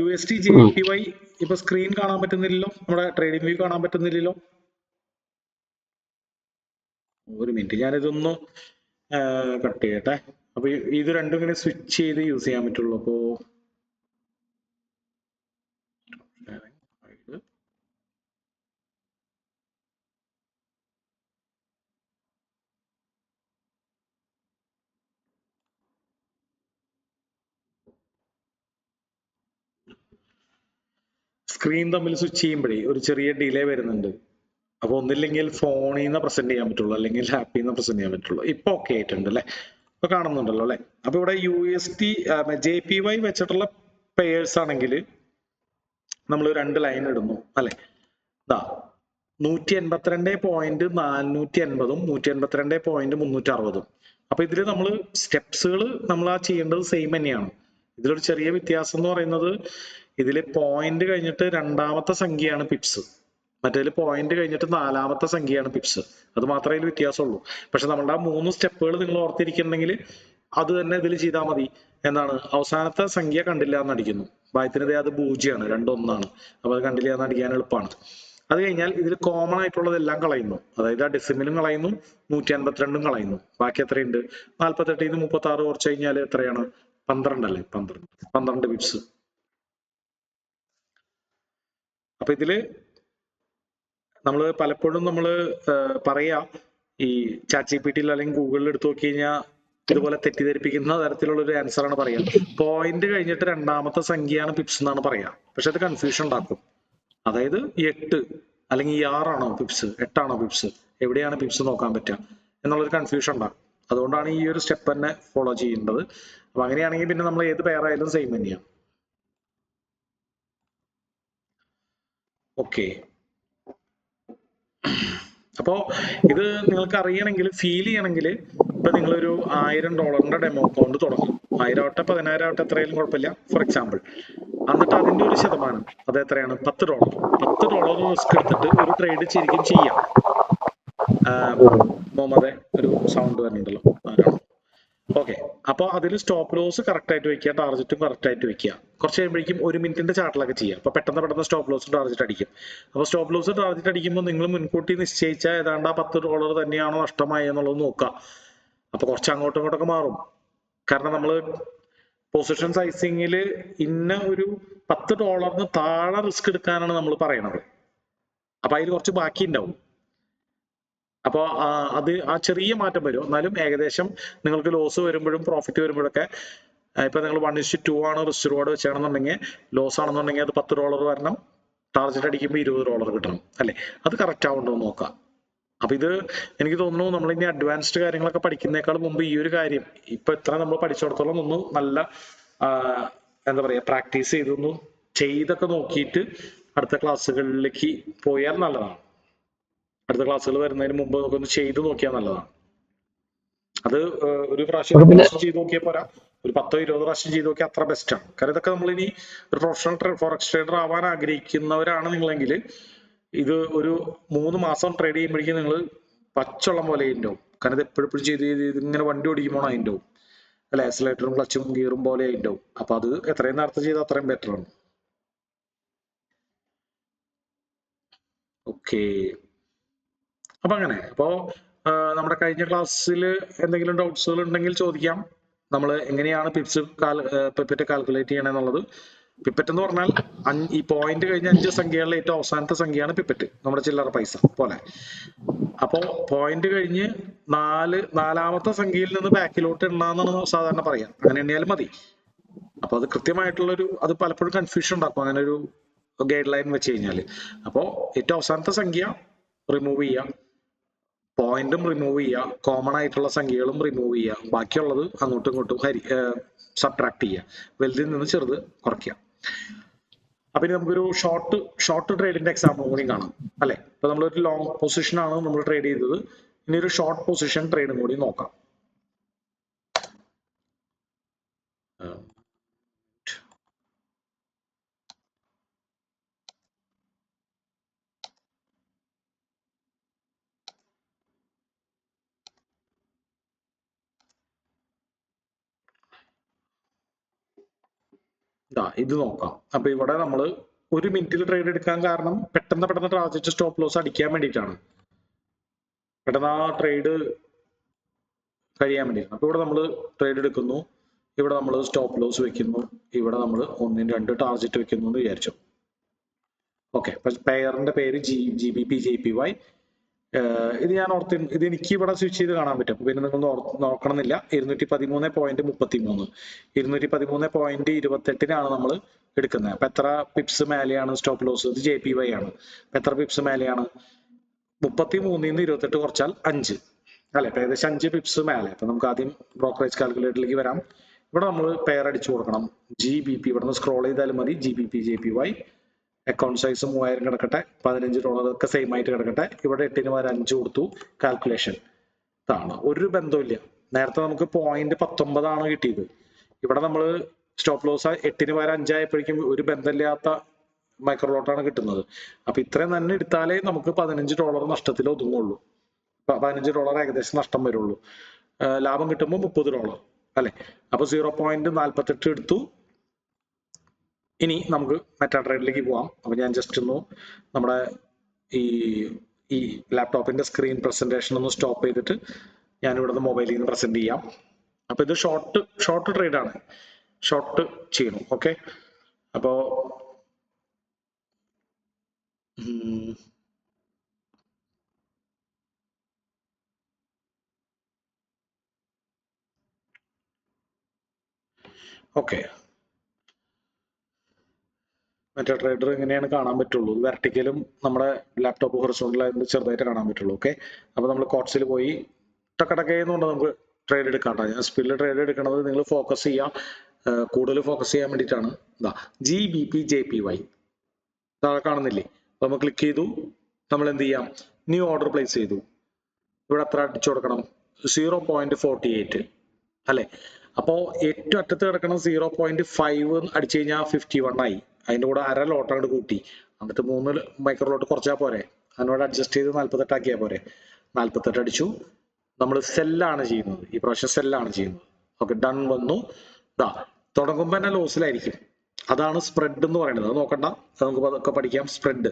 USD JPY ഇപ്പൊ സ്ക്രീൻ കാണാൻ പറ്റുന്നില്ലല്ലോ, നമ്മുടെ ട്രേഡിംഗ് വ്യൂ കാണാൻ പറ്റുന്നില്ലല്ലോ. ഒരു മിനിറ്റ്, ഞാനിതൊന്ന് കട്ട് ചെയ്യട്ടെ. അപ്പൊ ഇത് രണ്ടും ഇങ്ങനെ സ്വിച്ച് ചെയ്ത് യൂസ് ചെയ്യാൻ പറ്റുള്ളൂ. അപ്പോ സ്ക്രീൻ തമ്മിൽ സ്വിച്ച് ചെയ്യുമ്പോഴേ ഒരു ചെറിയ ഡിലേ വരുന്നുണ്ട്. അപ്പൊ ഒന്നില്ലെങ്കിൽ ഫോണിൽ നിന്ന് പ്രസന്റ് ചെയ്യാൻ പറ്റുള്ളൂ, അല്ലെങ്കിൽ ലാപ്പിൽ നിന്ന് പ്രസന്റ് ചെയ്യാൻ പറ്റുള്ളൂ. ഇപ്പൊ ഓക്കെ ആയിട്ടുണ്ട് അല്ലെ? ഇപ്പൊ കാണുന്നുണ്ടല്ലോ അല്ലെ? അപ്പൊ ഇവിടെ USD JPY വെച്ചിട്ടുള്ള പെയേഴ്സ് ആണെങ്കിൽ നമ്മൾ 2 ലൈൻ ഇടുന്നു അല്ലെ? 182.480 182.360. അപ്പൊ ഇതില് നമ്മൾ സ്റ്റെപ്സുകൾ നമ്മൾ ആ ചെയ്യേണ്ടത് സെയിം തന്നെയാണ്. ഇതിലൊരു ചെറിയ വ്യത്യാസം എന്ന് പറയുന്നത്, ഇതില് പോയിന്റ് കഴിഞ്ഞിട്ട് രണ്ടാമത്തെ സംഖ്യയാണ് പിപ്സ്, മറ്റേതിൽ പോയിന്റ് കഴിഞ്ഞിട്ട് 4ാമത്തെ സംഖ്യയാണ് പിപ്സ്. അത് മാത്രമേ ഇതിൽ വ്യത്യാസമുള്ളൂ. പക്ഷെ നമ്മളുടെ ആ 3 സ്റ്റെപ്പുകൾ നിങ്ങൾ ഓർത്തിരിക്കുന്നുണ്ടെങ്കിൽ അത് തന്നെ ഇതിൽ ചെയ്താൽ മതി. എന്താണ്? അവസാനത്തെ സംഖ്യ കണ്ടില്ല എന്ന് അടിക്കുന്നു, ഭാഗ്യത്തിന് അത് 0ആണ്, 2 1ആണ്. അപ്പൊ അത് കണ്ടില്ല എന്ന് അടിക്കാൻ എളുപ്പമാണ്. അത് കഴിഞ്ഞാൽ ഇതിൽ കോമൺ ആയിട്ടുള്ളതെല്ലാം കളയുന്നു. അതായത് ആ ഡെസിമലും കളയുന്നു, 152 കളയുന്നു. ബാക്കി എത്രയുണ്ട്? 48 ന്ന് 36 കുറച്ച് കഴിഞ്ഞാൽ എത്രയാണ്? 12 അല്ലേ? 12 പിപ്സ്. അപ്പൊ ഇതില് നമ്മള് പലപ്പോഴും പറയാ, ഈ ChatGPT അല്ലെങ്കിൽ ഗൂഗിളിൽ എടുത്തു നോക്കി കഴിഞ്ഞാൽ ഇതുപോലെ തെറ്റിദ്ധരിപ്പിക്കുന്ന തരത്തിലുള്ള ഒരു ആൻസർ ആണ് പറയാ. പോയിന്റ് കഴിഞ്ഞിട്ട് രണ്ടാമത്തെ സംഖ്യയാണ് പിപ്സ് എന്നാണ് പറയാ. പക്ഷെ അത് കൺഫ്യൂഷൻ ഉണ്ടാക്കും. അതായത് 8 അല്ലെങ്കിൽ 6 ആണോ പിപ്സ്, 8 ആണോ പിപ്സ്, എവിടെയാണ് പിപ്സ് നോക്കാൻ പറ്റുക എന്നുള്ളൊരു കൺഫ്യൂഷൻ ഉണ്ടാകും. അതുകൊണ്ടാണ് ഈ ഒരു സ്റ്റെപ്പ് തന്നെ ഫോളോ ചെയ്യേണ്ടത്. അപ്പൊ അങ്ങനെയാണെങ്കിൽ പിന്നെ നമ്മൾ ഏത് പേരായാലും സെയിം തന്നെയാണ്. ഓക്കെ. അപ്പോ ഇത് നിങ്ങൾക്ക് അറിയണമെങ്കിൽ, ഫീൽ ചെയ്യണമെങ്കിൽ, ഇപ്പൊ നിങ്ങളൊരു $1000 ഡെമോ അക്കൗണ്ട് തുടങ്ങും. 1000 ആവട്ടെ 10,000 ആവട്ടെ എത്രയായാലും കുഴപ്പമില്ല, ഫോർ എക്സാമ്പിൾ. എന്നിട്ട് അതിന്റെ ഒരു ശതമാനം, അത് എത്രയാണ്? $10 റിസ്ക് എടുത്തിട്ട് ഒരു ട്രേഡ് ശരിക്കും ചെയ്യാം. മുഹമ്മദെ, ഒരു സൗണ്ട് വരുന്നുണ്ടല്ലോ, ആരാണോ? ഓക്കെ. അപ്പൊ അതിൽ സ്റ്റോപ്പ് ലോസ് കറക്റ്റ് ആയിട്ട് വെക്കുക, ടാർജറ്റും കറക്റ്റ് ആയിട്ട് വെക്കുക. കുറച്ച് കഴിയുമ്പോഴേക്കും 1 മിനിറ്റിന്റെ ചാർട്ടിലൊക്കെ ചെയ്യാം. അപ്പൊ പെട്ടെന്ന് സ്റ്റോപ്പ് ലോസ് ടാർജറ്റ് അടിക്കും. അപ്പൊ സ്റ്റോപ്പ് ലോസ് ടാർജറ്റ് അടിക്കുമ്പോൾ നിങ്ങൾ മുൻകൂട്ടി നിശ്ചയിച്ച ഏതാണ്ട് ആ $10 തന്നെയാണോ നഷ്ടമായി എന്നുള്ളത് നോക്കുക. അപ്പൊ കുറച്ച് അങ്ങോട്ടും ഇങ്ങോട്ടൊക്കെ മാറും. കാരണം നമ്മള് പൊസിഷൻ സൈസിങ്ങിൽ ഇന്ന ഒരു $10 താഴെ റിസ്ക് എടുക്കാനാണ് നമ്മൾ പറയണത്. അപ്പൊ അതിൽ കുറച്ച് ബാക്കി ഉണ്ടാവും. അപ്പൊ അത് ആ ചെറിയ മാറ്റം വരും. എന്നാലും ഏകദേശം നിങ്ങൾക്ക് ലോസ് വരുമ്പോഴും പ്രോഫിറ്റ് വരുമ്പോഴൊക്കെ, ഇപ്പൊ നിങ്ങൾ 1:2 ആണ് റിസ്ക് റിവാർഡ് വെച്ചാണെന്നുണ്ടെങ്കിൽ, ലോസ് ആണെന്നുണ്ടെങ്കിൽ അത് $10 വരണം, ടാർജറ്റ് അടിക്കുമ്പോൾ $20 കിട്ടണം അല്ലെ? അത് കറക്റ്റ് ആവുണ്ടോ എന്ന് നോക്കാം. അപ്പൊ ഇത് എനിക്ക് തോന്നുന്നു നമ്മൾ ഇനി അഡ്വാൻസ്ഡ് കാര്യങ്ങളൊക്കെ പഠിക്കുന്നേക്കാൾ മുമ്പ് ഈ ഒരു കാര്യം ഇപ്പൊ ഇത്ര നമ്മൾ പഠിച്ചിടത്തോളം ഒന്ന് നല്ല എന്താ പറയാ പ്രാക്ടീസ് ചെയ്തൊക്കെ നോക്കിയിട്ട് അടുത്ത ക്ലാസ്സുകളിലേക്ക് പോയാൽ നല്ലതാണ്. അടുത്ത ക്ലാസ്സുകൾ വരുന്നതിന് മുമ്പ് നമുക്കൊന്ന് ചെയ്ത് നോക്കിയാൽ നല്ലതാണ്. അത് ഒരു പ്രാവശ്യം ചെയ്ത് നോക്കിയാൽ പോരാ, ഒരു 10-20 പ്രാവശ്യം ചെയ്ത് നോക്കിയാൽ അത്ര ബെസ്റ്റ് ആണ്. കാരണം ഇതൊക്കെ നമ്മളിനി ഒരു പ്രൊഫഷണൽ ഫോറക്സ് ട്രേഡർ ആവാൻ ആഗ്രഹിക്കുന്നവരാണ് നിങ്ങളെങ്കിൽ, ഇത് ഒരു 3 മാസം ട്രേഡ് ചെയ്യുമ്പോഴേക്കും നിങ്ങൾ പച്ചവെള്ളം പോലെ ഉണ്ടാവും. കാരണം ഇത് എപ്പോഴും ചെയ്ത് ഇങ്ങനെ വണ്ടി ഓടിക്കുമ്പോൾ അതിൻ്റെവും അല്ലെ, ആക്സിലേറ്ററും ക്ലച്ചും ഗിയറും പോലെ ഉണ്ടാവും. അപ്പൊ അത് എത്രയും നേരത്തെ ചെയ്താൽ അത്രയും ബെറ്റർ ആണ്. ഓക്കെ. അപ്പൊ അങ്ങനെ, അപ്പോ നമ്മുടെ കഴിഞ്ഞ ക്ലാസ്സിൽ എന്തെങ്കിലും ഡൗട്ട്സുകൾ ഉണ്ടെങ്കിൽ ചോദിക്കാം. നമ്മൾ എങ്ങനെയാണ് പിപ്സ് കാൽക്കുലേറ്റ് ചെയ്യണമെന്നുള്ളത് പിപ്പറ്റ് എന്ന് പറഞ്ഞാൽ ഈ പോയിന്റ് കഴിഞ്ഞ 5 സംഖ്യകളിലെ ഏറ്റവും അവസാനത്തെ സംഖ്യയാണ് പിപ്പറ്റ്, നമ്മുടെ ചില്ലറ പൈസ പോലെ. അപ്പോ പോയിന്റ് കഴിഞ്ഞ് നാലാമത്തെ സംഖ്യയിൽ നിന്ന് ബാക്കിലോട്ട് എണ്ണാന്നാണ് സാധാരണ പറയാ. അങ്ങനെ എണ്ണിയാലും മതി. അപ്പൊ അത് കൃത്യമായിട്ടുള്ളൊരു, അത് പലപ്പോഴും കൺഫ്യൂഷൻ ഉണ്ടാക്കും അങ്ങനെ ഒരു ഗൈഡ് ലൈൻ വെച്ച് കഴിഞ്ഞാല്. അപ്പോ ഏറ്റവും അവസാനത്തെ സംഖ്യ റിമൂവ് ചെയ്യാം, പോയിന്റും റിമൂവ് ചെയ്യാം, കോമൺ ആയിട്ടുള്ള സംഖ്യകളും റിമൂവ് ചെയ്യാം, ബാക്കിയുള്ളത് അങ്ങോട്ടും ഇങ്ങോട്ടും സബ്ട്രാക്ട് ചെയ്യുക, വലുതിൽ നിന്ന് ചെറുത് കുറയ്ക്കുക. അപ്പൊ ഇനി നമുക്കൊരു ഷോർട്ട് ട്രേഡിന്റെ എക്സാമ്പിൾ കൂടി കാണാം അല്ലെ. ഇപ്പൊ നമ്മളൊരു ലോങ് പൊസിഷൻ ആണ് നമ്മൾ ട്രേഡ് ചെയ്തത്, ഇനി ഒരു ഷോർട്ട് പൊസിഷൻ ട്രേഡും കൂടി നോക്കാം. ഇത് നോക്കാം. അപ്പൊ ഇവിടെ നമ്മൾ 1 മിനിറ്റിൽ ട്രേഡ് എടുക്കാൻ കാരണം പെട്ടെന്ന് ടാർഗറ്റ് സ്റ്റോപ്പ് ലോസ് അടിക്കാൻ വേണ്ടിയിട്ടാണ്, പെട്ടെന്ന് ആ ട്രേഡ് കഴിയാൻ വേണ്ടിയിട്ടാണ്. അപ്പൊ ഇവിടെ നമ്മൾ ട്രേഡ് എടുക്കുന്നു, ഇവിടെ നമ്മൾ സ്റ്റോപ്പ് ലോസ് വെക്കുന്നു, ഇവിടെ നമ്മൾ 1, 2 ടാർഗറ്റ് വെക്കുന്നു എന്ന് വിചാരിച്ചു. ഓക്കെ, പെയറിന്റെ പേര് GBP JPY. ഇത് ഞാൻ ഇത് എനിക്ക് ഇവിടെ സ്വിച്ച് ചെയ്ത് കാണാൻ പറ്റും. പിന്നെ നിങ്ങൾ നോക്കണമെന്നില്ല. 213.33 213.28 നമ്മൾ എടുക്കുന്നത്. അപ്പൊ എത്ര പിപ്സ് മേലെയാണ് സ്റ്റോപ്പ് ലോസ്? ഇത് JPY ആണ്. അപ്പൊ എത്ര പിപ്സ് മേലെയാണ്? 33 28 കുറച്ചാൽ 5 അല്ലെ, ഏകദേശം 5 പിപ്സ് മേലെ. അപ്പൊ നമുക്ക് ആദ്യം ബ്രോക്കറേജ് കാൽക്കുലേറ്ററിലേക്ക് വരാം. ഇവിടെ നമ്മൾ പെയർ അടിച്ചു കൊടുക്കണം. GBP, ഇവിടെ നിന്ന് സ്ക്രോൾ ചെയ്താലും മതി. GBP JPY, അക്കൗണ്ട് സൈസ് 3000 കിടക്കട്ടെ, $15 ഒക്കെ സെയിം ആയിട്ട് കിടക്കട്ടെ. ഇവിടെ 8 ന് പകരം 5 കൊടുത്തു. കാൽക്കുലേഷൻ ഇതാണ്. ഒരു ബന്ധമില്ല. നേരത്തെ നമുക്ക് 0.19 കിട്ടിയത്, ഇവിടെ നമ്മൾ സ്റ്റോപ്പ് ലോസ് 8 ന് പകരം 5 ആയപ്പോഴേക്കും ഒരു ബന്ധമില്ലാത്ത മൈക്രോലോട്ടാണ് കിട്ടുന്നത്. അപ്പൊ ഇത്രയും തന്നെ എടുത്താലേ നമുക്ക് $15 നഷ്ടത്തിൽ ഒതുങ്ങുള്ളൂ. $15 ഏകദേശം നഷ്ടം വരുള്ളൂ. ലാഭം കിട്ടുമ്പോൾ $30 അല്ലെ. അപ്പൊ 0.48 എടുത്തു. ഇനി നമുക്ക് മെറ്റാ ട്രേഡിലേക്ക് പോവാം. അപ്പൊ ഞാൻ ജസ്റ്റ് ഒന്ന് നമ്മുടെ ഈ ലാപ്ടോപ്പിന്റെ സ്ക്രീൻ പ്രസന്റേഷൻ ഒന്ന് സ്റ്റോപ്പ് ചെയ്തിട്ട് ഞാൻ ഇവിടുന്ന് മൊബൈലിൽ നിന്ന് പ്രസന്റ് ചെയ്യാം. അപ്പൊ ഇത് ഷോർട്ട് ട്രേഡ് ആണ്, ഷോർട്ട് ചെയ്യണം. ഓക്കെ, അപ്പോ ഓക്കെ, മറ്റേ ട്രേഡർ ഇങ്ങനെയാണ് കാണാൻ പറ്റുള്ളൂ. വെർട്ടിക്കലും നമ്മുടെ ലാപ്ടോപ്പ് ഹൊറിസോണ്ടലായിട്ട് ചെറുതായിട്ട് കാണാൻ പറ്റുള്ളൂ. ഓക്കെ, അപ്പൊ നമ്മൾ കോട്സിൽ പോയി ടക്കടക്കേന്നുകൊണ്ട് നമുക്ക് ട്രേഡ് എടുക്കാം. ഞാൻ സ്പീഡിൽ ട്രേഡ് എടുക്കണത് നിങ്ങൾ ഫോക്കസ് ചെയ്യാം, കൂടുതൽ ഫോക്കസ് ചെയ്യാൻ വേണ്ടിയിട്ടാണ്. GBP JPY താഴെ കാണുന്നില്ലേ? അപ്പൊ നമ്മൾ ക്ലിക്ക് ചെയ്തു. നമ്മൾ എന്ത് ചെയ്യാം? ന്യൂ ഓർഡർ പ്ലേസ് ചെയ്തു. ഇവിടെ എത്ര അടിച്ചു കൊടുക്കണം? 0.48 അല്ലെ. അപ്പോ ഏറ്റവും അറ്റത്ത് കിടക്കണം 0.5 അടിച്ചു കഴിഞ്ഞാൽ 51 ആയി. അതിന്റെ കൂടെ അര ലോട്ട് അങ്ങോട്ട് കൂട്ടി, എന്നിട്ട് 3 മൈക്രോ ലോട്ട് കുറച്ചാൽ പോരെ, അതിനോട് അഡ്ജസ്റ്റ് ചെയ്ത് 48 ആക്കിയാൽ പോരെ. 48 അടിച്ചു. നമ്മൾ സെല്ലാണ് ചെയ്യുന്നത്, ഈ പ്രാവശ്യം സെല്ലാണ് ചെയ്യുന്നത്. ഓക്കെ, ഡൺ വന്നു. തുടങ്ങുമ്പോൾ തന്നെ ലോസിലായിരിക്കും. അതാണ് സ്പ്രെഡ് എന്ന് പറയുന്നത്. അത് നോക്കണ്ട, നമുക്ക് അതൊക്കെ പഠിക്കാം. സ്പ്രെഡ്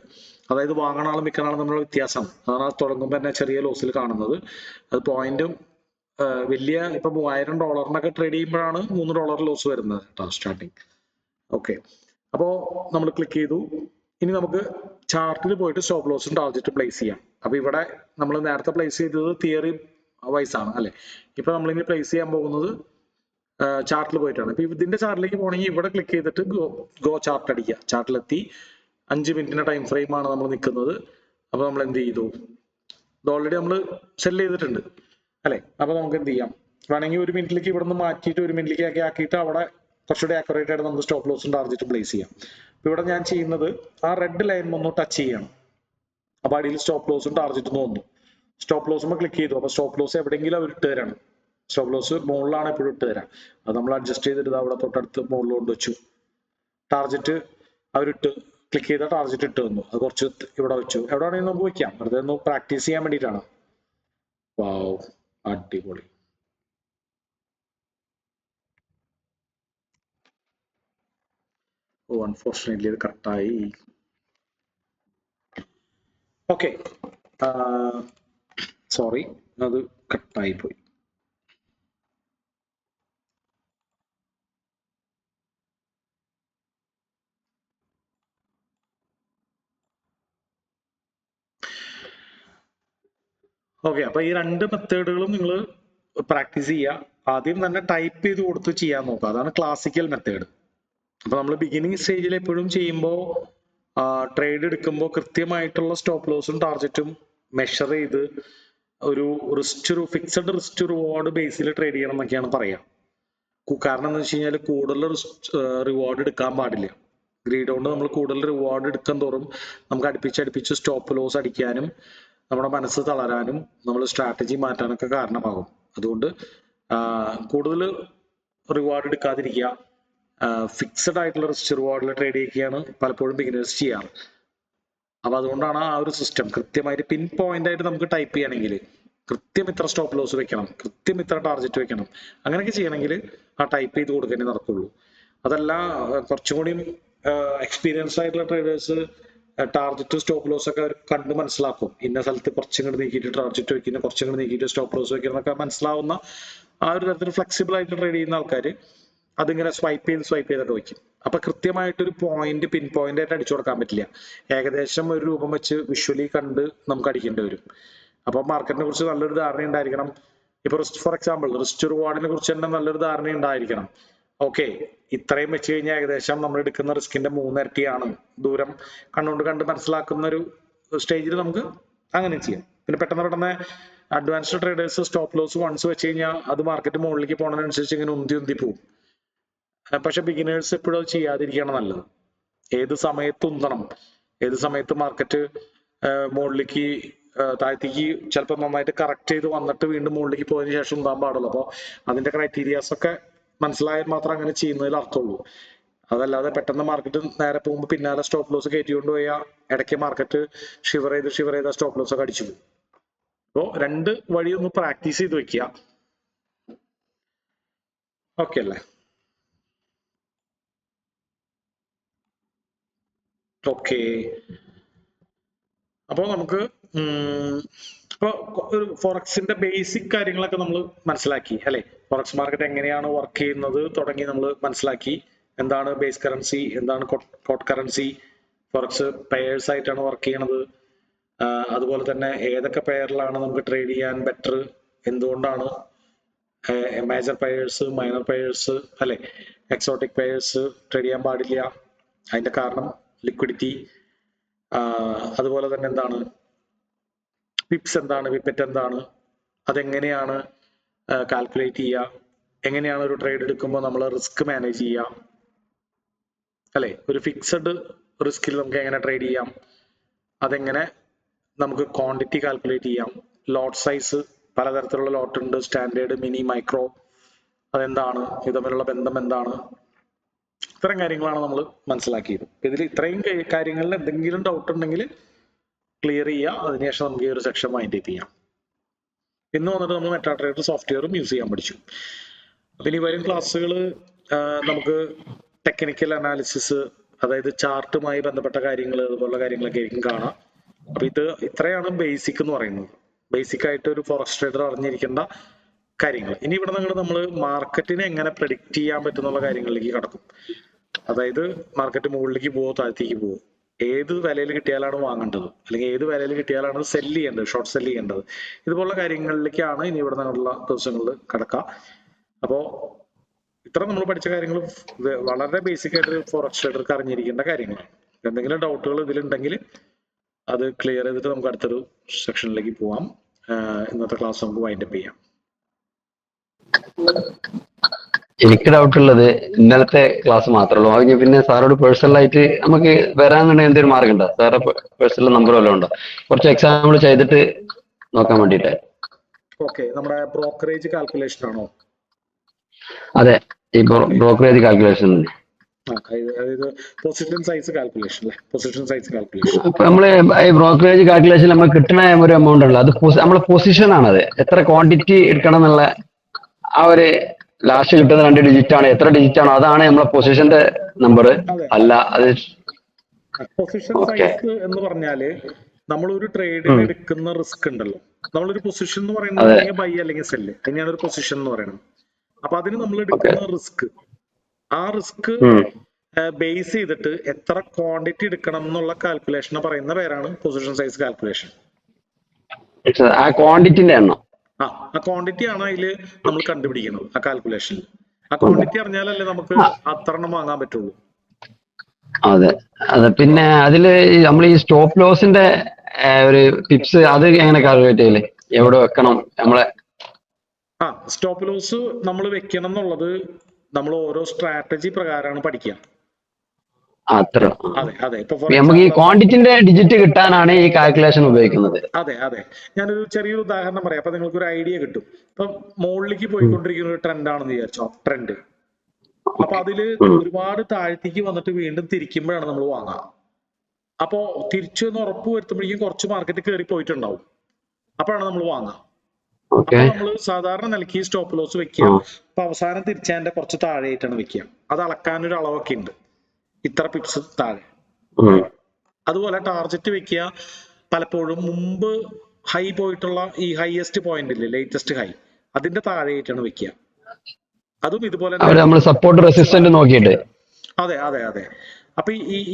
അതായത് വാങ്ങണ ആളും വിൽക്കണ ആളും തമ്മിലുള്ള വ്യത്യാസം. അതാണ് ആ തുടങ്ങുമ്പോൾ തന്നെ ചെറിയ ലോസിൽ കാണുന്നത്. അത് പോയിന്റും വലിയ ഇപ്പൊ $3000 ട്രേഡ് ചെയ്യുമ്പോഴാണ് $3 ലോസ് വരുന്നത് കേട്ടോ, സ്റ്റാർട്ടിങ്. ഓക്കെ, അപ്പോ നമ്മൾ ക്ലിക്ക് ചെയ്തു. ഇനി നമുക്ക് ചാർട്ടിൽ പോയിട്ട് സ്റ്റോപ്പ് ലോസും ടാർഗറ്റ് പ്ലേസ് ചെയ്യാം. അപ്പൊ ഇവിടെ നമ്മൾ നേരത്തെ പ്ലേസ് ചെയ്തത് തിയറി വൈസ് ആണ് അല്ലെ. ഇപ്പൊ നമ്മളിനി പ്ലേസ് ചെയ്യാൻ പോകുന്നത് ചാർട്ടിൽ പോയിട്ടാണ്. ഇപ്പൊ ഇതിന്റെ ചാർട്ടിലേക്ക് പോകണമെങ്കിൽ ഇവിടെ ക്ലിക്ക് ചെയ്തിട്ട് ഗോ ചാർട്ട് അടിക്കുക. ചാർട്ടിലെത്തി 5 മിനിറ്റിന്റെ ടൈം ഫ്രെയിം ആണ് നമ്മൾ നിൽക്കുന്നത്. അപ്പൊ നമ്മൾ എന്ത് ചെയ്തു? ഇത് ഓൾറെഡി നമ്മൾ സെല് ചെയ്തിട്ടുണ്ട് അല്ലെ. അപ്പൊ നമുക്ക് എന്ത് ചെയ്യാം? വേണമെങ്കിൽ 1 മിനിറ്റിലേക്ക് ഇവിടെ നിന്ന് മാറ്റിയിട്ട് 1 മിനിറ്റിലേക്ക് ആക്കിയിട്ട് അവിടെ കുറച്ചുകൂടി ആക്യുറേറ്റ് ആയിട്ട് നമുക്ക് സ്റ്റോപ്പ് ലോസും ടാർഗറ്റ് പ്ലേസ് ചെയ്യാം. ഇവിടെ ഞാൻ ചെയ്യുന്നത് ആ റെഡ് ലൈൻ ഒന്ന് ടച്ച് ചെയ്യണം. അപ്പൊ അടിയിൽ സ്റ്റോപ്പ് ലോസും ടാർഗറ്റും തോന്നുന്നു. സ്റ്റോപ്പ് ലോസുമ്പോൾ ക്ലിക്ക് ചെയ്തു. അപ്പൊ സ്റ്റോപ്പ് ലോസ് എവിടെയെങ്കിലും അവർ ഇട്ട് തരാണ്. സ്റ്റോപ്പ് ലോസ് മുകളിലാണ് എപ്പോഴും ഇട്ട് തരാം. അത് നമ്മൾ അഡ്ജസ്റ്റ് ചെയ്തിട്ട് അവിടെ തൊട്ടടുത്ത് മുകളിൽ കൊണ്ട് വെച്ചു. ടാർഗറ്റ് അവരിട്ട് ക്ലിക്ക് ചെയ്ത ടാർഗറ്റ് ഇട്ട് തന്നു. അത് കുറച്ച് ഇവിടെ വെച്ചു. എവിടെ വേണമെങ്കിൽ നമുക്ക് വെക്കാം. വെറുതെ ഒന്ന് പ്രാക്ടീസ് ചെയ്യാൻ വേണ്ടിയിട്ടാണ്. വാവ്, അടിപൊളി. ഓ, അൺഫോർച്ചുനേറ്റ്ലി ഇത് കട്ടായി. ഓക്കെ, സോറി, അത് കട്ടായി പോയി. ഓക്കെ, അപ്പൊ ഈ രണ്ട് മെത്തേഡുകളും നിങ്ങൾ പ്രാക്ടീസ് ചെയ്യുക. ആദ്യം തന്നെ ടൈപ്പ് ചെയ്ത് കൊടുത്ത് ചെയ്യാൻ നോക്കുക. അതാണ് ക്ലാസിക്കൽ മെത്തേഡ്. അപ്പൊ നമ്മൾ ബിഗിനിങ് സ്റ്റേജിൽ എപ്പോഴും ചെയ്യുമ്പോൾ ട്രേഡ് എടുക്കുമ്പോൾ കൃത്യമായിട്ടുള്ള സ്റ്റോപ്പ് ലോസും ടാർജറ്റും മെഷർ ചെയ്ത് ഒരു ഫിക്സഡ് റിസ്ക് റിവാർഡ് ബേസിൽ ട്രേഡ് ചെയ്യണം എന്നൊക്കെയാണ് പറയാം. കാരണം എന്താ വെച്ച് കഴിഞ്ഞാൽ കൂടുതൽ റിവാർഡ് എടുക്കാൻ പാടില്ല. ഗ്രീഡ് കൊണ്ട് നമ്മൾ കൂടുതൽ റിവാർഡ് എടുക്കാൻ തോറും നമുക്ക് അടുപ്പിച്ച് സ്റ്റോപ്പ് ലോസ് അടിക്കാനും നമ്മുടെ മനസ്സ് തളരാനും നമ്മൾ സ്ട്രാറ്റജി മാറ്റാനൊക്കെ കാരണമാകും. അതുകൊണ്ട് കൂടുതൽ റിവാർഡ് എടുക്കാതിരിക്കുക. ഫിക്സഡ് ആയിട്ടുള്ള റിസ്ക് റിവാർഡിൽ ട്രേഡ് ചെയ്യുകയാണ് പലപ്പോഴും ബിഗിനേഴ്സ് ചെയ്യാറ്. അപ്പൊ അതുകൊണ്ടാണ് ആ ഒരു സിസ്റ്റം കൃത്യമായിട്ട് പിൻ പോയിന്റ് ആയിട്ട് നമുക്ക് ടൈപ്പ് ചെയ്യണമെങ്കിൽ കൃത്യം ഇത്ര സ്റ്റോപ്പ് ലോസ് വെക്കണം, കൃത്യം ഇത്ര ടാർജറ്റ് വെക്കണം, അങ്ങനെയൊക്കെ ചെയ്യണമെങ്കിൽ ആ ടൈപ്പ് ചെയ്ത് കൊടുക്കാനേ നടക്കുള്ളൂ. അതല്ല കുറച്ചും കൂടി എക്സ്പീരിയൻസ് ആയിട്ടുള്ള ട്രേഡേഴ്സ് ടാർജറ്റ് സ്റ്റോപ്പ് ലോസ് ഒക്കെ അവർ കണ്ട് മനസ്സിലാക്കും. ഇന്ന സ്ഥലത്ത് കുറച്ചും കൂടി നീക്കിയിട്ട് ടാർജറ്റ് വെക്കുന്ന, കുറച്ചും കൂടി നീക്കിയിട്ട് സ്റ്റോപ്പ് ലോസ് വെക്കുന്നൊക്കെ മനസ്സിലാവുന്ന ആ ഒരു തരത്തിൽ ഫ്ലെക്സിബിൾ ആയിട്ട് ട്രേഡ് ചെയ്യുന്ന ആൾക്കാർ അതിങ്ങനെ സ്വൈപ്പ് ചെയ്തൊക്കെ വെക്കും. അപ്പൊ കൃത്യമായിട്ടൊരു പോയിന്റ് പിൻ പോയിന്റ് ആയിട്ട് അടിച്ചു കൊടുക്കാൻ പറ്റില്ല. ഏകദേശം ഒരു രൂപം വെച്ച് വിഷ്വലി കണ്ട് നമുക്ക് അടിക്കേണ്ടി വരും. അപ്പൊ മാർക്കറ്റിനെ കുറിച്ച് നല്ലൊരു ധാരണ ഉണ്ടായിരിക്കണം. ഇപ്പൊ ഫോർ എക്സാമ്പിൾ റിസ്ക് റിവാർഡിനെ കുറിച്ച് തന്നെ നല്ലൊരു ധാരണ ഉണ്ടായിരിക്കണം. ഓക്കെ, ഇത്രയും വെച്ച് കഴിഞ്ഞാൽ ഏകദേശം നമ്മൾ എടുക്കുന്ന റിസ്കിന്റെ 3 ഇരട്ടിയാണ് ദൂരം കണ്ട് മനസ്സിലാക്കുന്ന ഒരു സ്റ്റേജിൽ നമുക്ക് അങ്ങനെ ചെയ്യാം. പിന്നെ പെട്ടെന്ന് advanced traders stop loss once വെച്ച് കഴിഞ്ഞാൽ അത് മാർക്കറ്റ് മുകളിലേക്ക് പോകുന്നതിനനുസരിച്ച് ഇങ്ങനെ ഉന്തി പോകും. പക്ഷെ ബിഗിനേഴ്സ് എപ്പോഴും അത് ചെയ്യാതിരിക്കുകയാണ് നല്ലത്. ഏത് സമയത്ത് ഉന്തണം, ഏത് സമയത്ത് മാർക്കറ്റ് മുകളിലേക്ക് താഴത്തേക്ക് ചിലപ്പോൾ നന്നായിട്ട് കറക്റ്റ് ചെയ്ത് വന്നിട്ട് വീണ്ടും മുകളിലേക്ക് പോയതിനു ശേഷം ഉണ്ടാകാൻ പാടുള്ളൂ. അപ്പോൾ അതിന്റെ ക്രൈറ്റീരിയാസ് ഒക്കെ മനസ്സിലായാൽ മാത്രം അങ്ങനെ ചെയ്യുന്നതിൽ അർത്ഥമുള്ളൂ. അതല്ലാതെ പെട്ടെന്ന് മാർക്കറ്റ് നേരെ പോകുമ്പോൾ പിന്നാലെ സ്റ്റോപ്പ് ലോസ് കയറ്റിക്കൊണ്ട് പോയാൽ ഇടയ്ക്ക് മാർക്കറ്റ് ഷിവർ ചെയ്ത് സ്റ്റോപ്പ് ലോസ് ഒക്കെ അടിച്ചു പോകും. അപ്പോൾ രണ്ട് വഴി ഒന്ന് പ്രാക്ടീസ് ചെയ്ത് വെക്കുക. ഓക്കെ അല്ലേ? ഓക്കെ, അപ്പോൾ നമുക്ക് ഇപ്പോൾ ഒരു ഫോറക്സിന്റെ ബേസിക് കാര്യങ്ങളൊക്കെ നമ്മൾ മനസ്സിലാക്കി അല്ലെ? ഫോറക്സ് മാർക്കറ്റ് എങ്ങനെയാണ് വർക്ക് ചെയ്യുന്നത് തുടങ്ങി നമ്മൾ മനസ്സിലാക്കി. എന്താണ് ബേസ് കറൻസി, എന്താണ് കോട്ട് കറൻസി, ഫോറക്സ് പെയേഴ്സ് ആയിട്ടാണ് വർക്ക് ചെയ്യണത്, അതുപോലെ തന്നെ ഏതൊക്കെ പെയറിലാണ് നമുക്ക് ട്രേഡ് ചെയ്യാൻ ബെറ്റർ, എന്തുകൊണ്ടാണ് മേജർ പെയേഴ്സ്, മൈനർ പെയേഴ്സ് അല്ലെ, എക്സോട്ടിക് പെയേഴ്സ് ട്രേഡ് ചെയ്യാൻ പാടില്ല, അതിന്റെ കാരണം ലിക്വിഡിറ്റി, അതുപോലെ തന്നെ എന്താണ് വിപ്സ് എന്താണ്, വിപ്പറ്റ് എന്താണ്, അതെങ്ങനെയാണ് കാൽക്കുലേറ്റ് ചെയ്യുക, എങ്ങനെയാണ് ഒരു ട്രേഡ് എടുക്കുമ്പോൾ നമ്മൾ റിസ്ക് മാനേജ് ചെയ്യുക അല്ലെ, ഒരു ഫിക്സഡ് റിസ്കിൽ നമുക്ക് എങ്ങനെ ട്രേഡ് ചെയ്യാം, അതെങ്ങനെ നമുക്ക് ക്വാണ്ടിറ്റി കാൽക്കുലേറ്റ് ചെയ്യാം, ലോട്ട് സൈസ് പലതരത്തിലുള്ള ലോട്ട് ഉണ്ട്, സ്റ്റാൻഡേർഡ്, മിനി, മൈക്രോ, അതെന്താണ്, ഇത് തമ്മിലുള്ള ബന്ധം എന്താണ്, ഇത്തരം കാര്യങ്ങളാണ് നമ്മൾ മനസ്സിലാക്കിയത്. ഇതിൽ ഇത്രയും കാര്യങ്ങളിൽ എന്തെങ്കിലും ഡൗട്ട് ഉണ്ടെങ്കിൽ ക്ലിയർ ചെയ്യുക. അതിനുശേഷം നമുക്ക് ഈ ഒരു സെക്ഷൻ വൈൻഡ് അപ്പ് ചെയ്യാം. ഇന്ന് വന്നിട്ട് നമ്മൾ മെറ്റാട്രേഡർ സോഫ്റ്റ്വെയറും യൂസ് ചെയ്യാൻ പഠിച്ചു. അപ്പൊ ഇനി വരും ക്ലാസ്സുകൾ നമുക്ക് ടെക്നിക്കൽ അനാലിസിസ്, അതായത് ചാർട്ടുമായി ബന്ധപ്പെട്ട കാര്യങ്ങൾ, അതുപോലുള്ള കാര്യങ്ങളൊക്കെ ആയിരിക്കും കാണാം. അപ്പൊ ഇത്രയാണ് ബേസിക് എന്ന് പറയുന്നത്. ബേസിക് ആയിട്ട് ഒരു ഫോറക്സ് ട്രേഡർ അറിഞ്ഞിരിക്കേണ്ട കാര്യങ്ങൾ. ഇനി ഇവിടെ നമ്മൾ മാർക്കറ്റിനെ എങ്ങനെ പ്രെഡിക്റ്റ് ചെയ്യാൻ പറ്റുന്നുള്ള കാര്യങ്ങളിലേക്ക് കടക്കും. അതായത് മാർക്കറ്റ് മുകളിലേക്ക് പോവോ താഴത്തേക്ക് പോവോ, ഏത് വിലയിൽ കിട്ടിയാലാണ് വാങ്ങേണ്ടത്, അല്ലെങ്കിൽ ഏത് വിലയിൽ കിട്ടിയാലാണ് സെല് ചെയ്യേണ്ടത്, ഷോർട്ട് സെല് ചെയ്യേണ്ടത്, ഇതുപോലുള്ള കാര്യങ്ങളിലേക്കാണ് ഇനി ഇവിടെ നിന്നുള്ള ദിവസങ്ങളിൽ കടക്കുക. അപ്പോ ഇത്ര നമ്മൾ പഠിച്ച കാര്യങ്ങൾ വളരെ ബേസിക് ആയിട്ട് ഫോറക്സ് ട്രേഡർക്ക് അറിഞ്ഞിരിക്കേണ്ട കാര്യങ്ങളാണ്. എന്തെങ്കിലും ഡൗട്ടുകൾ ഇതിലുണ്ടെങ്കിൽ അത് ക്ലിയർ ചെയ്തിട്ട് നമുക്ക് അടുത്തൊരു സെക്ഷനിലേക്ക് പോവാം. ഇന്നത്തെ ക്ലാസ് നമുക്ക് വൈൻഡ് അപ്പ് ചെയ്യാം. എനിക്ക് ഡൗട്ട് ഉള്ളത് ഇന്നലത്തെ ക്ലാസ് മാത്രമേ ഉള്ളൂ. അത് പിന്നെ സാറോട് പേഴ്സണലായിട്ട് നമുക്ക് വരാനുണ്ടെങ്കിൽ എന്തെങ്കിലും മാർഗം ഉണ്ടോ? സാറെ പേഴ്സണൽ നമ്പർ വല്ലതും ഉണ്ടോ? കുറച്ച് എക്സാമ്പിൾ ചെയ്തിട്ട് നോക്കാൻ വേണ്ടിയിട്ട്. ഓക്കെ, നമ്മുടെ ബ്രോക്കറേജ് കാൽക്കുലേഷൻ ആണോ? അതെ, ഈ ബ്രോക്കറേജ് കാൽക്കുലേഷൻ. അതായത് പൊസിഷൻ സൈസ് കാൽക്കുലേഷൻ അല്ലേ? Position size calculation. അപ്പൊ നമ്മള് ഈ ബ്രോക്കറേജ് കാൽക്കുലേഷൻ നമുക്ക് കിട്ടുന്ന ഒരു എമൗണ്ട് ഉള്ളു, അത് നമ്മളെ പൊസിഷൻ ആണത്. എത്ര ക്വാണ്ടിറ്റി എടുക്കണം എന്നുള്ള ആ ഒരു ലാസ്റ്റ് കിട്ടുന്ന 2 ഡിജിറ്റ് ആണ്, എത്ര ഡിജിറ്റ് ആണോ അതാണ് നമ്മളെ പൊസിഷന്റെ നമ്പർ. അല്ല അത് പൊസിഷൻ സൈസ് എന്ന് പറഞ്ഞാല് നമ്മൾ ഒരു ട്രേഡിന് എടുക്കുന്ന റിസ്ക് ഉണ്ടല്ലോ, നമ്മളൊരു പൊസിഷൻ എന്ന് പറയുന്നത് അല്ലെങ്കിൽ ബൈ അല്ലെങ്കിൽ സെല്ല്, അതിനെയാണ് ഒരു പൊസിഷൻ എന്ന് പറയുന്നത്. അപ്പൊ അതിന് നമ്മൾ എടുക്കുന്ന റിസ്ക്, ആ റിസ്ക് ബേസ് ചെയ്തിട്ട് എത്ര ക്വാണ്ടിറ്റി എടുക്കണം എന്നുള്ള കാൽക്കുലേഷനെ പറയുന്ന പേരാണ് പൊസിഷൻ സൈസ് കാൽക്കുലേഷൻ. ആ ക്വാണ്ടിറ്റിന്റെ എണ്ണം. ആ ക്വാണ്ടിറ്റി ആണ് അതിൽ നമ്മൾ കണ്ടുപിടിക്കുന്നത് ആ കാൽക്കുലേഷനിൽ. ആ ക്വാണ്ടിറ്റി അറിഞ്ഞാലല്ലേ നമുക്ക് അത്ര എണ്ണം വാങ്ങാൻ പറ്റുള്ളൂ. അതെ അതെ. പിന്നെ അതില് നമ്മൾ ഈ സ്റ്റോപ്പ് ലോസിന്റെ ഒരു ടിപ്സ് അത് എങ്ങനെ കാൽക്കുലേറ്റ് ചെയ്യല്? എവിടെ വെക്കണം നമ്മളെ? സ്റ്റോപ്പ് ലോസ് നമ്മൾ വെക്കണം എന്നുള്ളത് നമ്മൾ ഓരോ സ്ട്രാറ്റജി പ്രകാരമാണ് പഠിക്കുക. അത്ര. അതെ അതെ. ഇപ്പൊ നമുക്ക് ഈ ക്വാണ്ടിറ്റിന്റെ ഡിജിറ്റ് കിട്ടാനാണ് ഈ കാൽക്കുലേഷൻ ഉപയോഗിക്കുന്നത്. അതെ അതെ. ഞാനൊരു ചെറിയൊരു ഉദാഹരണം പറയാം, അപ്പൊ നിങ്ങൾക്ക് ഒരു ഐഡിയ കിട്ടും. ഇപ്പൊ മുകളിലേക്ക് പോയിക്കൊണ്ടിരിക്കുന്ന ഒരു ട്രെൻഡ് ആണെന്ന് വിചാരിച്ചോ, ട്രെൻഡ്. അപ്പൊ അതില് ഒരുപാട് താഴത്തേക്ക് വന്നിട്ട് വീണ്ടും തിരിക്കുമ്പോഴാണ് നമ്മൾ വാങ്ങുക. അപ്പോ തിരിച്ചു എന്ന് ഉറപ്പ് വരുത്തുമ്പോഴേക്കും കുറച്ച് മാർക്കറ്റ് കയറി പോയിട്ടുണ്ടാവും, അപ്പോഴാണ് നമ്മൾ വാങ്ങുക. അപ്പൊ നമ്മൾ സാധാരണ നിലയ്ക്ക് സ്റ്റോപ്പ് ലോസ് വെക്കുക. അപ്പൊ അവസാനം തിരിച്ചതിന്റെ കുറച്ച് താഴെയായിട്ടാണ് വെക്കുക. അത് അളക്കാനൊരു അളവൊക്കെ ഉണ്ട്, ഇത്ര പിപ്സ് താഴെ. അതുപോലെ ടാർജറ്റ് വെക്കുക പലപ്പോഴും മുമ്പ് ഹൈ പോയിട്ടുള്ള ഈ ഹൈയസ്റ്റ് പോയിന്റ് ഇല്ലേ, ലേറ്റസ്റ്റ് ഹൈ, അതിന്റെ താഴെയായിട്ടാണ് വെക്കുക. അതും ഇതുപോലെ സപ്പോർട്ട് റെസിസ്റ്റന്റ് നോക്കിയിട്ട്. അതെ അതെ അതെ. അപ്പൊ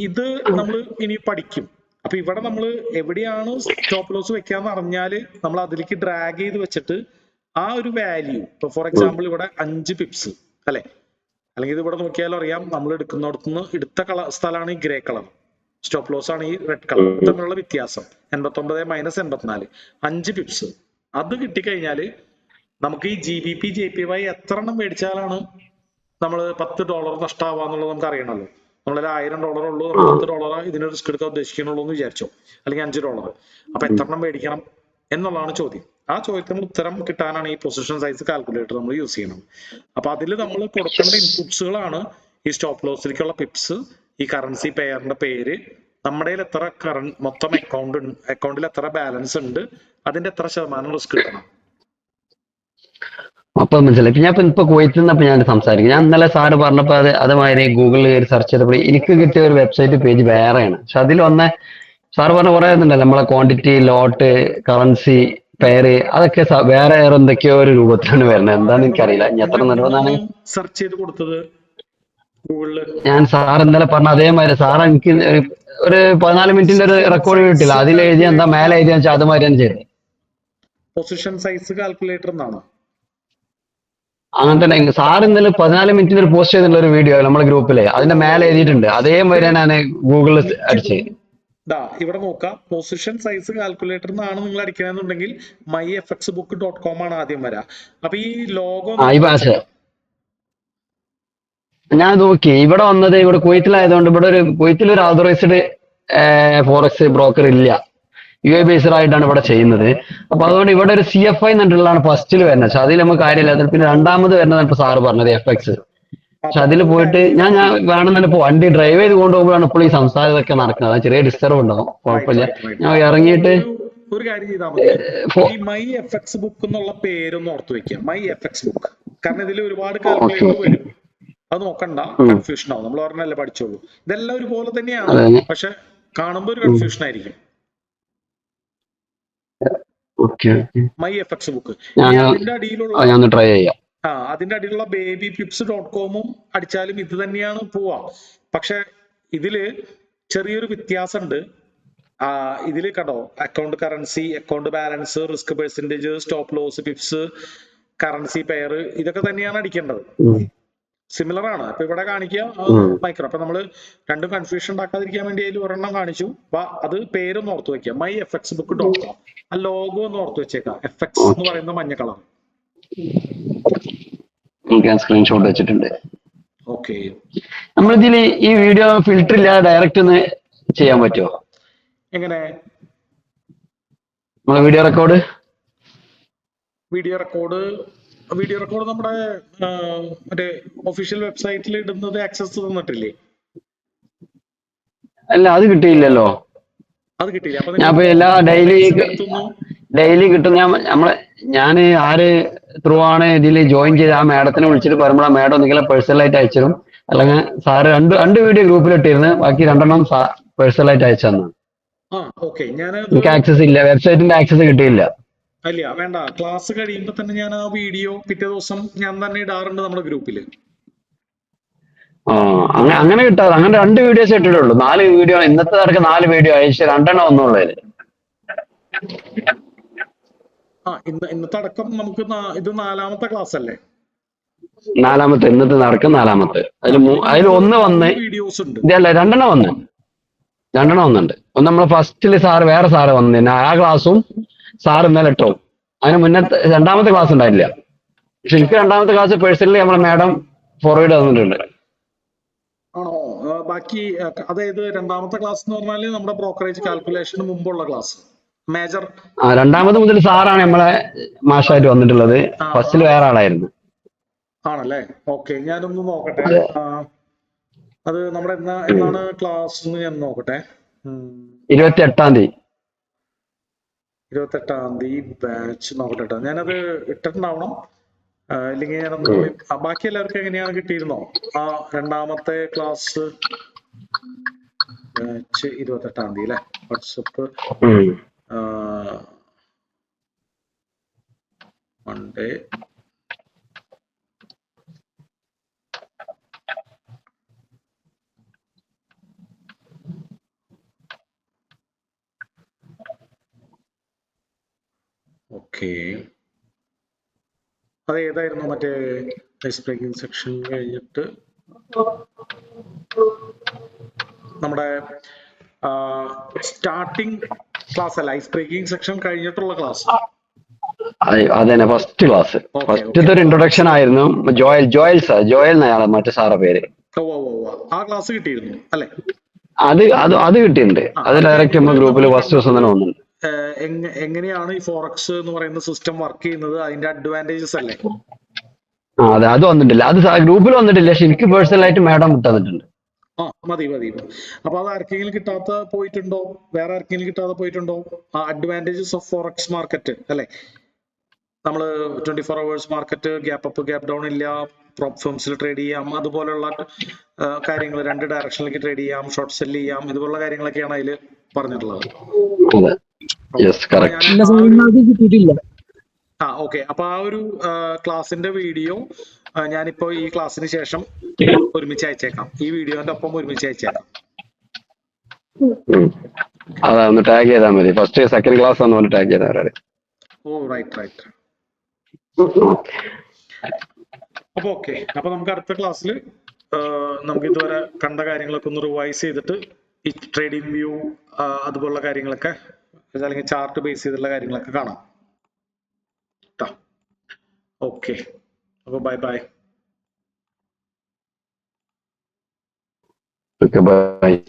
ഇത് നമ്മൾ ഇനി പഠിക്കും. അപ്പൊ ഇവിടെ നമ്മൾ എവിടെയാണ് സ്റ്റോപ്പ് ലോസ് വെക്കാന്ന് അറിഞ്ഞാല് നമ്മൾ അതിലേക്ക് ഡ്രാഗ് ചെയ്ത് വെച്ചിട്ട് ആ ഒരു വാല്യൂ, ഇപ്പൊ ഫോർ എക്സാമ്പിൾ ഇവിടെ 5 പിപ്സ് അല്ലെ, അല്ലെങ്കിൽ ഇത് ഇവിടെ നോക്കിയാലും അറിയാം നമ്മൾ എടുക്കുന്നിടത്തുനിന്ന് എടുത്ത സ്ഥലമാണ് ഈ ഗ്രേ കളർ, സ്റ്റോപ്പ് ലോസ് ആണ് ഈ റെഡ് കളർ, തമ്മിലുള്ള വ്യത്യാസം 89 - 84, 5 പിപ്സ്. അത് കിട്ടിക്കഴിഞ്ഞാല് നമുക്ക് ഈ GBP JPY എത്ര എണ്ണം മേടിച്ചാലാണ് നമ്മൾ $10 നഷ്ടമാവാന്നുള്ളത് നമുക്ക് അറിയണമല്ലോ. നമ്മളൊരു $1000 ഉള്ളൂ, നമ്മൾ $10 ഇതിന് റിസ്ക് എടുക്കാൻ ഉദ്ദേശിക്കണുള്ളൂ എന്ന് വിചാരിച്ചോ, അല്ലെങ്കിൽ $5. അപ്പൊ എത്ര എണ്ണം മേടിക്കണം എന്നുള്ളതാണ് ചോദ്യം. ആ ചോദ്യത്തിന് ഉത്തരം കിട്ടാനാണ് ഈ പൊസിഷൻ സൈസ് കാൽക്കുലേറ്റർ നമ്മൾ യൂസ് ചെയ്യുന്നത്. അപ്പൊ അതിൽ നമ്മൾ കൊടുക്കേണ്ട ഇൻപുട്സുകളാണ് ഈ സ്റ്റോപ്പ് ലോസിലേക്കുള്ള പിപ്സ്, ഈ കറൻസി പെയറിന്റെ പേര്, നമ്മുടെ എത്ര മൊത്തം അക്കൗണ്ടിൽ എത്ര ബാലൻസ് ഉണ്ട്, അതിന്റെ എത്ര ശതമാനം റിസ്ക് കിട്ടണം. അപ്പൊ മനസ്സിലായി. ഞാൻ ഇപ്പൊ കുവൈത്തിൽ നിന്നപ്പോ ഞാൻ സംസാരിക്കും. ഞാൻ ഇന്നലെ സാറ് പറഞ്ഞപ്പോ അതുമാതിരി ഗൂഗിളിൽ കയറി സെർച്ച് ചെയ്തപ്പോൾ എനിക്ക് കിട്ടിയ ഒരു വെബ്സൈറ്റ് പേജ് വേറെയാണ്. പക്ഷെ അതിൽ വന്ന സാറ് പറഞ്ഞ കുറെ ഇതുണ്ടല്ലോ, നമ്മളെ ക്വാണ്ടിറ്റി, ലോട്ട്, കറൻസി, പേര്, അതൊക്കെ വേറെ എന്തൊക്കെയോ ഒരു രൂപത്തിലാണ് വരുന്നത്. എന്താന്ന് എനിക്കറിയില്ല. ഇനി എത്ര നിർബന്ധമാണ് സെർച്ച് ചെയ്ത് കൊടുത്തത് ഗൂഗിളില്? ഞാൻ സാർ ഇന്നലെ പറഞ്ഞ അതേമാതിരി സാർ എനിക്ക് ഒരു 14 മിനിറ്റിന്റെ ഒരു റെക്കോർഡ് കിട്ടില്ല. അതിൽ എഴുതി എന്താ മേലെ എഴുതിയാ വെച്ചാൽ അതുമാതിരി ഞാൻ ചെയ്തത്. പൊസിഷൻ സൈസ് കാൽക്കുലേറ്റർ എന്നാണ്. അങ്ങനെ തന്നെ സാർ ഇന്നലെ 14 മിനിറ്റിന് ഒരു പോസ്റ്റ് ചെയ്തിട്ടുള്ള ഒരു വീഡിയോ നമ്മുടെ ഗ്രൂപ്പില്, അതിന്റെ മേലെ എഴുതിയിട്ടുണ്ട്. അതേമാതിരി ഞാൻ ഗൂഗിളിൽ അടിച്ചത്. ഇവിടെ നോക്കാം, പൊസിഷൻ സൈസ് കാൽക്കുലേറ്റർ എന്നാണ് നിങ്ങൾ അടിക്കണമെന്നുണ്ടെങ്കിൽ myfxbook.com ആണ് ആദ്യം വരാ. അപ്പൊ ഈ ലോഗോ ഞാൻ നോക്കി, ഇവിടെ വന്നത് ഇവിടെ കുവൈത്തിലായതുകൊണ്ട് ഇവിടെ കുവൈത്തിൽ ഒരു ഓതറൈസ്ഡ് ഫോറക്സ് ബ്രോക്കർ ഇല്ല, UAE ബേസ്ഡ് ആയിട്ടാണ് ഇവിടെ ചെയ്യുന്നത്. അപ്പൊ അതുകൊണ്ട് ഇവിടെ ഒരു CFI എന്നുള്ളതാണ് ഫസ്റ്റിൽ വരുന്നത്. പക്ഷെ അതിൽ നമുക്ക് കാര്യമില്ല. പിന്നെ രണ്ടാമത് വരുന്നതാണ് ഇപ്പൊ സാറ് പറഞ്ഞത് FX. പക്ഷെ അതിൽ പോയിട്ട് ഞാൻ വേണമെന്നെ ഇപ്പൊ വണ്ടി ഡ്രൈവ് ചെയ്ത് കൊണ്ടുപോകുമ്പോഴാണ് ഇപ്പോൾ ഈ സംസാരം ഇതൊക്കെ നടക്കുന്നത്. അത് ചെറിയ ഡിസ്റ്റർബ് ഉണ്ടാവും, കുഴപ്പമില്ല. ഞാൻ ഇറങ്ങിയിട്ട് ഒരു കാര്യം ചെയ്താൽ മതി, ഈ myfxbook എന്നുള്ള പേരൊന്ന് ഓർത്ത് വെക്കുക, myfxbook. കാരണം ഇതിൽ ഒരുപാട് കാൽക്കുലേറ്റർ വരും, അത് നോക്കണ്ട, കൺഫ്യൂഷൻ ആവും. നമ്മൾ പറഞ്ഞല്ലേ പഠിച്ചോളൂ, ഇതെല്ലാം ഒരുപോലെ തന്നെയാണ്, പക്ഷെ കാണുമ്പോൾ ഒരു കൺഫ്യൂഷൻ ആയിരിക്കും. myfxbook. അതിന്റെ അടിയിലുള്ള ട്രൈ ചെയ്യാം. അതിന്റെ അടിയിലുള്ള babypips.com അടിച്ചാലും ഇത് തന്നെയാണ് പോവാ. പക്ഷെ ഇതില് ചെറിയൊരു വ്യത്യാസമുണ്ട്. ഇതില് കണ്ടോ, account currency, account balance, risk percentage, stop loss, pips, currency pair, ഇതൊക്കെ തന്നെയാണ് അടിക്കേണ്ടത്. സിമിലർ ആണ്. അപ്പൊ ഇവിടെ കാണിക്കുക മൈക്രോ. അപ്പൊ നമ്മള് രണ്ടും കൺഫ്യൂഷൻ ഉണ്ടാക്കാതിരിക്കാൻ വേണ്ടി അതിൽ ഒരെണ്ണം കാണിച്ചു. അപ്പൊ അത് പേരൊന്ന് ഓർത്ത് വെക്കുക, myfxbook.com. ആ ലോഗോ ഒന്ന് ഓർത്ത് വെച്ചേക്കാം, FX എന്ന് പറയുന്ന മഞ്ഞ കളർ. സ്ക്രീൻഷോട്ട് വെച്ചിട്ടുണ്ട്. ഓക്കെ. നമ്മളിതില് ഈ വീഡിയോ ഫിൽറ്റർ ഇല്ലാതെ ഡയറക്റ്റ് ഒന്ന് ചെയ്യാൻ പറ്റുമോ? എങ്ങനെ? നമ്മളെ വീഡിയോ റെക്കോർഡ് നമ്മുടെ മറ്റേ ഒഫീഷ്യൽ വെബ്സൈറ്റിൽ ഇടുന്നത് ആക്സസ് തന്നിട്ടില്ലേ? അല്ല, അത് കിട്ടിയില്ലല്ലോ. അത് കിട്ടിയില്ല. അപ്പൊ എല്ലാ ഡെയിലി കിട്ടും. ഞാൻ ആര് ത്രൂ ആണ് ഇതിൽ ജോയിൻ ചെയ്ത് ആ മാഡത്തിനെ വിളിച്ചിട്ട് പറയുമ്പോൾ ആ മാഡം ഒന്നുകിൽ പേഴ്സണലായിട്ട് അയച്ചിരും, അല്ലെങ്കിൽ സാറ് രണ്ട് വീഡിയോ ഗ്രൂപ്പിലിട്ടിരുന്ന് ബാക്കി 2 പേഴ്സണലായിട്ട് അയച്ചു തന്നു. എനിക്ക് ആക്സസ് ഇല്ല, വെബ്സൈറ്റിന്റെ ആക്സസ് കിട്ടിയില്ല. അല്ല, വേണ്ട, ക്ലാസ് കഴിയുമ്പോ തന്നെ ഞാൻ ആ വീഡിയോ പിറ്റേ ദിവസം ഞാൻ തന്നെ ഇടാറുണ്ട് നമ്മുടെ ഗ്രൂപ്പില്. അങ്ങനെ കിട്ടാതെ അങ്ങനെ 2 വീഡിയോസ് ഇട്ടിട്ടുള്ളൂ. 4 വീഡിയോ ഇന്നത്തെ നടക്ക് 4 വീഡിയോ അയച്ചു, 2 ഒന്നുള്ളതില്. ഇന്നത്തെ അടക്കം നമുക്ക് ഇത് 4ാമത്തെ ക്ലാസ് അല്ലേ? നാലാമത്തെ, ഇന്നത്തെ നടക്കും 4ാമത്തെ. അതിൽ ഒന്ന് വന്ന് വീഡിയോസ് ഉണ്ട്. ഇതല്ല, രണ്ടെണ്ണം വന്നുണ്ട്. ഒന്ന് നമ്മളെ ഫസ്റ്റില് വേറെ സാറ് വന്നു, ആ ക്ലാസ്സും സാർ ഇന്നലെ ഇട്ടോ. അതിന് മുന്നത്തെ 2ാമത്തെ ക്ലാസ് ഉണ്ടായില്ല. പക്ഷെ എനിക്ക് 2ാമത്തെ ക്ലാസ് പേഴ്സണലി നമ്മളെ മാഡം ഫോർവേഡ് തന്നിട്ടുണ്ട്. ആണോ? ബാക്കി അതായത് 2ാമത്തെ ക്ലാസ് എന്ന് പറഞ്ഞാല് നമ്മുടെ ബ്രോക്കറേജ് കാൽക്കുലേഷന് മുമ്പുള്ള ക്ലാസ് മേജർ. 2ാമത് മുതൽ സാറാണ് നമ്മളെ മാഷായിട്ട് വന്നിട്ടുള്ളത്. ഫസ്റ്റിൽ വേറെ ആളായിരുന്നു. ആണല്ലേ? ഓക്കെ, ഞാനൊന്ന് നോക്കട്ടെ. അത് നമ്മുടെ എന്നാണ് ക്ലാസ് എന്ന് ഞാൻ നോക്കട്ടെ. 28ാം തീയതി. 28ാം തീയതി ബാച്ച് നോക്കട്ടെ. ഞാനത് ഇട്ടിട്ടുണ്ടാവണം, ഇല്ലെങ്കിൽ ഞാനൊന്ന് ബാക്കി എല്ലാവർക്കും എങ്ങനെയാണ് കിട്ടിയിരുന്നോ? 2ാമത്തെ ക്ലാസ് ബാച്ച് 28ാം തീയതി അല്ലെ? WhatsApp Monday. ഓക്കെ, അത് ഏതായിരുന്നു? മറ്റേ ഐസ് ബ്രേക്കിംഗ് സെക്ഷൻ കഴിഞ്ഞിട്ട് നമ്മുടെ സ്റ്റാർട്ടിംഗ് ക്ലാസ് അല്ല, ഐസ് ബ്രേക്കിംഗ് സെക്ഷൻ കഴിഞ്ഞിട്ടുള്ള ക്ലാസ്. അതന്നെ ഫസ്റ്റ് ക്ലാസ്. ഫസ്റ്റത്തെ ഒരു ഇൻട്രൊഡക്ഷൻ ആയിരുന്നു. ജോയൽ എന്നയാളെ മറ്റേ സാറെ പേര്. ആ ക്ലാസ് കിട്ടിയിരുന്നു അല്ലെ? അത് കിട്ടിയിട്ടുണ്ട്. അത് ഡയറക്റ്റ് നമ്മൾ ഗ്രൂപ്പിൽ ഫസ്റ്റ് ദിവസം തന്നെ വന്നിട്ടുണ്ട്. എങ്ങനെയാണ് ഈ ഫോറക്സ് എന്ന് പറയുന്ന സിസ്റ്റം വർക്ക് ചെയ്യുന്നത്, അതിന്റെ അഡ്വാൻറ്റേജസ് അല്ലേ? അതെ, അത് വന്നിട്ടില്ല. അത് ഗ്രൂപ്പിൽ വന്നിട്ടില്ല. പക്ഷെ എനിക്ക് പേഴ്സണൽ ആയിട്ട് മാഡം തന്നിട്ടുണ്ട്. മതി. അപ്പൊ അത് ആർക്കെങ്കിലും കിട്ടാത്ത പോയിട്ടുണ്ടോ? വേറെ ആർക്കെങ്കിലും കിട്ടാതെ പോയിട്ടുണ്ടോ? അഡ്വാൻറ്റേജസ് ഓഫ് ഫോറക്സ് മാർക്കറ്റ് അല്ലെ? നമ്മള് 24 hours market, gap up gap down ഇല്ല, പ്രോപ്പ് ഫേംസിൽ ട്രേഡ് ചെയ്യാം, അതുപോലുള്ള കാര്യങ്ങൾ 2 ഡയറക്ഷനിലേക്ക് ട്രേഡ് ചെയ്യാം, ഷോർട്ട് സെല് ചെയ്യാം, ഇതുപോലുള്ള കാര്യങ്ങളൊക്കെയാണ് അതിൽ പറഞ്ഞിട്ടുള്ളത്. ഓക്കെ, അപ്പൊ ആ ഒരു ക്ലാസിന്റെ വീഡിയോ ഞാനിപ്പോ ഈ ക്ലാസ്സിന് ശേഷം ഒരുമിച്ച് അയച്ചേക്കാം. ഈ വീഡിയോന്റെ ഒപ്പം ഒരുമിച്ച് അയച്ചേക്കാം. അതൊന്ന് ടാഗ് ചെയ്താൽ മതി. ഫസ്റ്റ് സെക്കൻഡ് ക്ലാസ് ഒന്ന് ടാഗ് ചെയ്താൽ. റൈറ്റ്. അപ്പൊ ഓക്കെ, അപ്പൊ നമുക്ക് അടുത്ത ക്ലാസ്സിൽ നമുക്ക് ഇതുവരെ കണ്ട കാര്യങ്ങളൊക്കെ ഒന്ന് റിവൈസ് ചെയ്തിട്ട് ഈ ട്രേഡിംഗ് വ്യൂ അതുപോലുള്ള കാര്യങ്ങളൊക്കെ, അല്ലെങ്കിൽ ചാർട്ട് ബേസ് ചെയ്തിട്ടുള്ള കാര്യങ്ങളൊക്കെ കാണാം. ഓക്കെ, അപ്പൊ ബൈ. Okay, bye.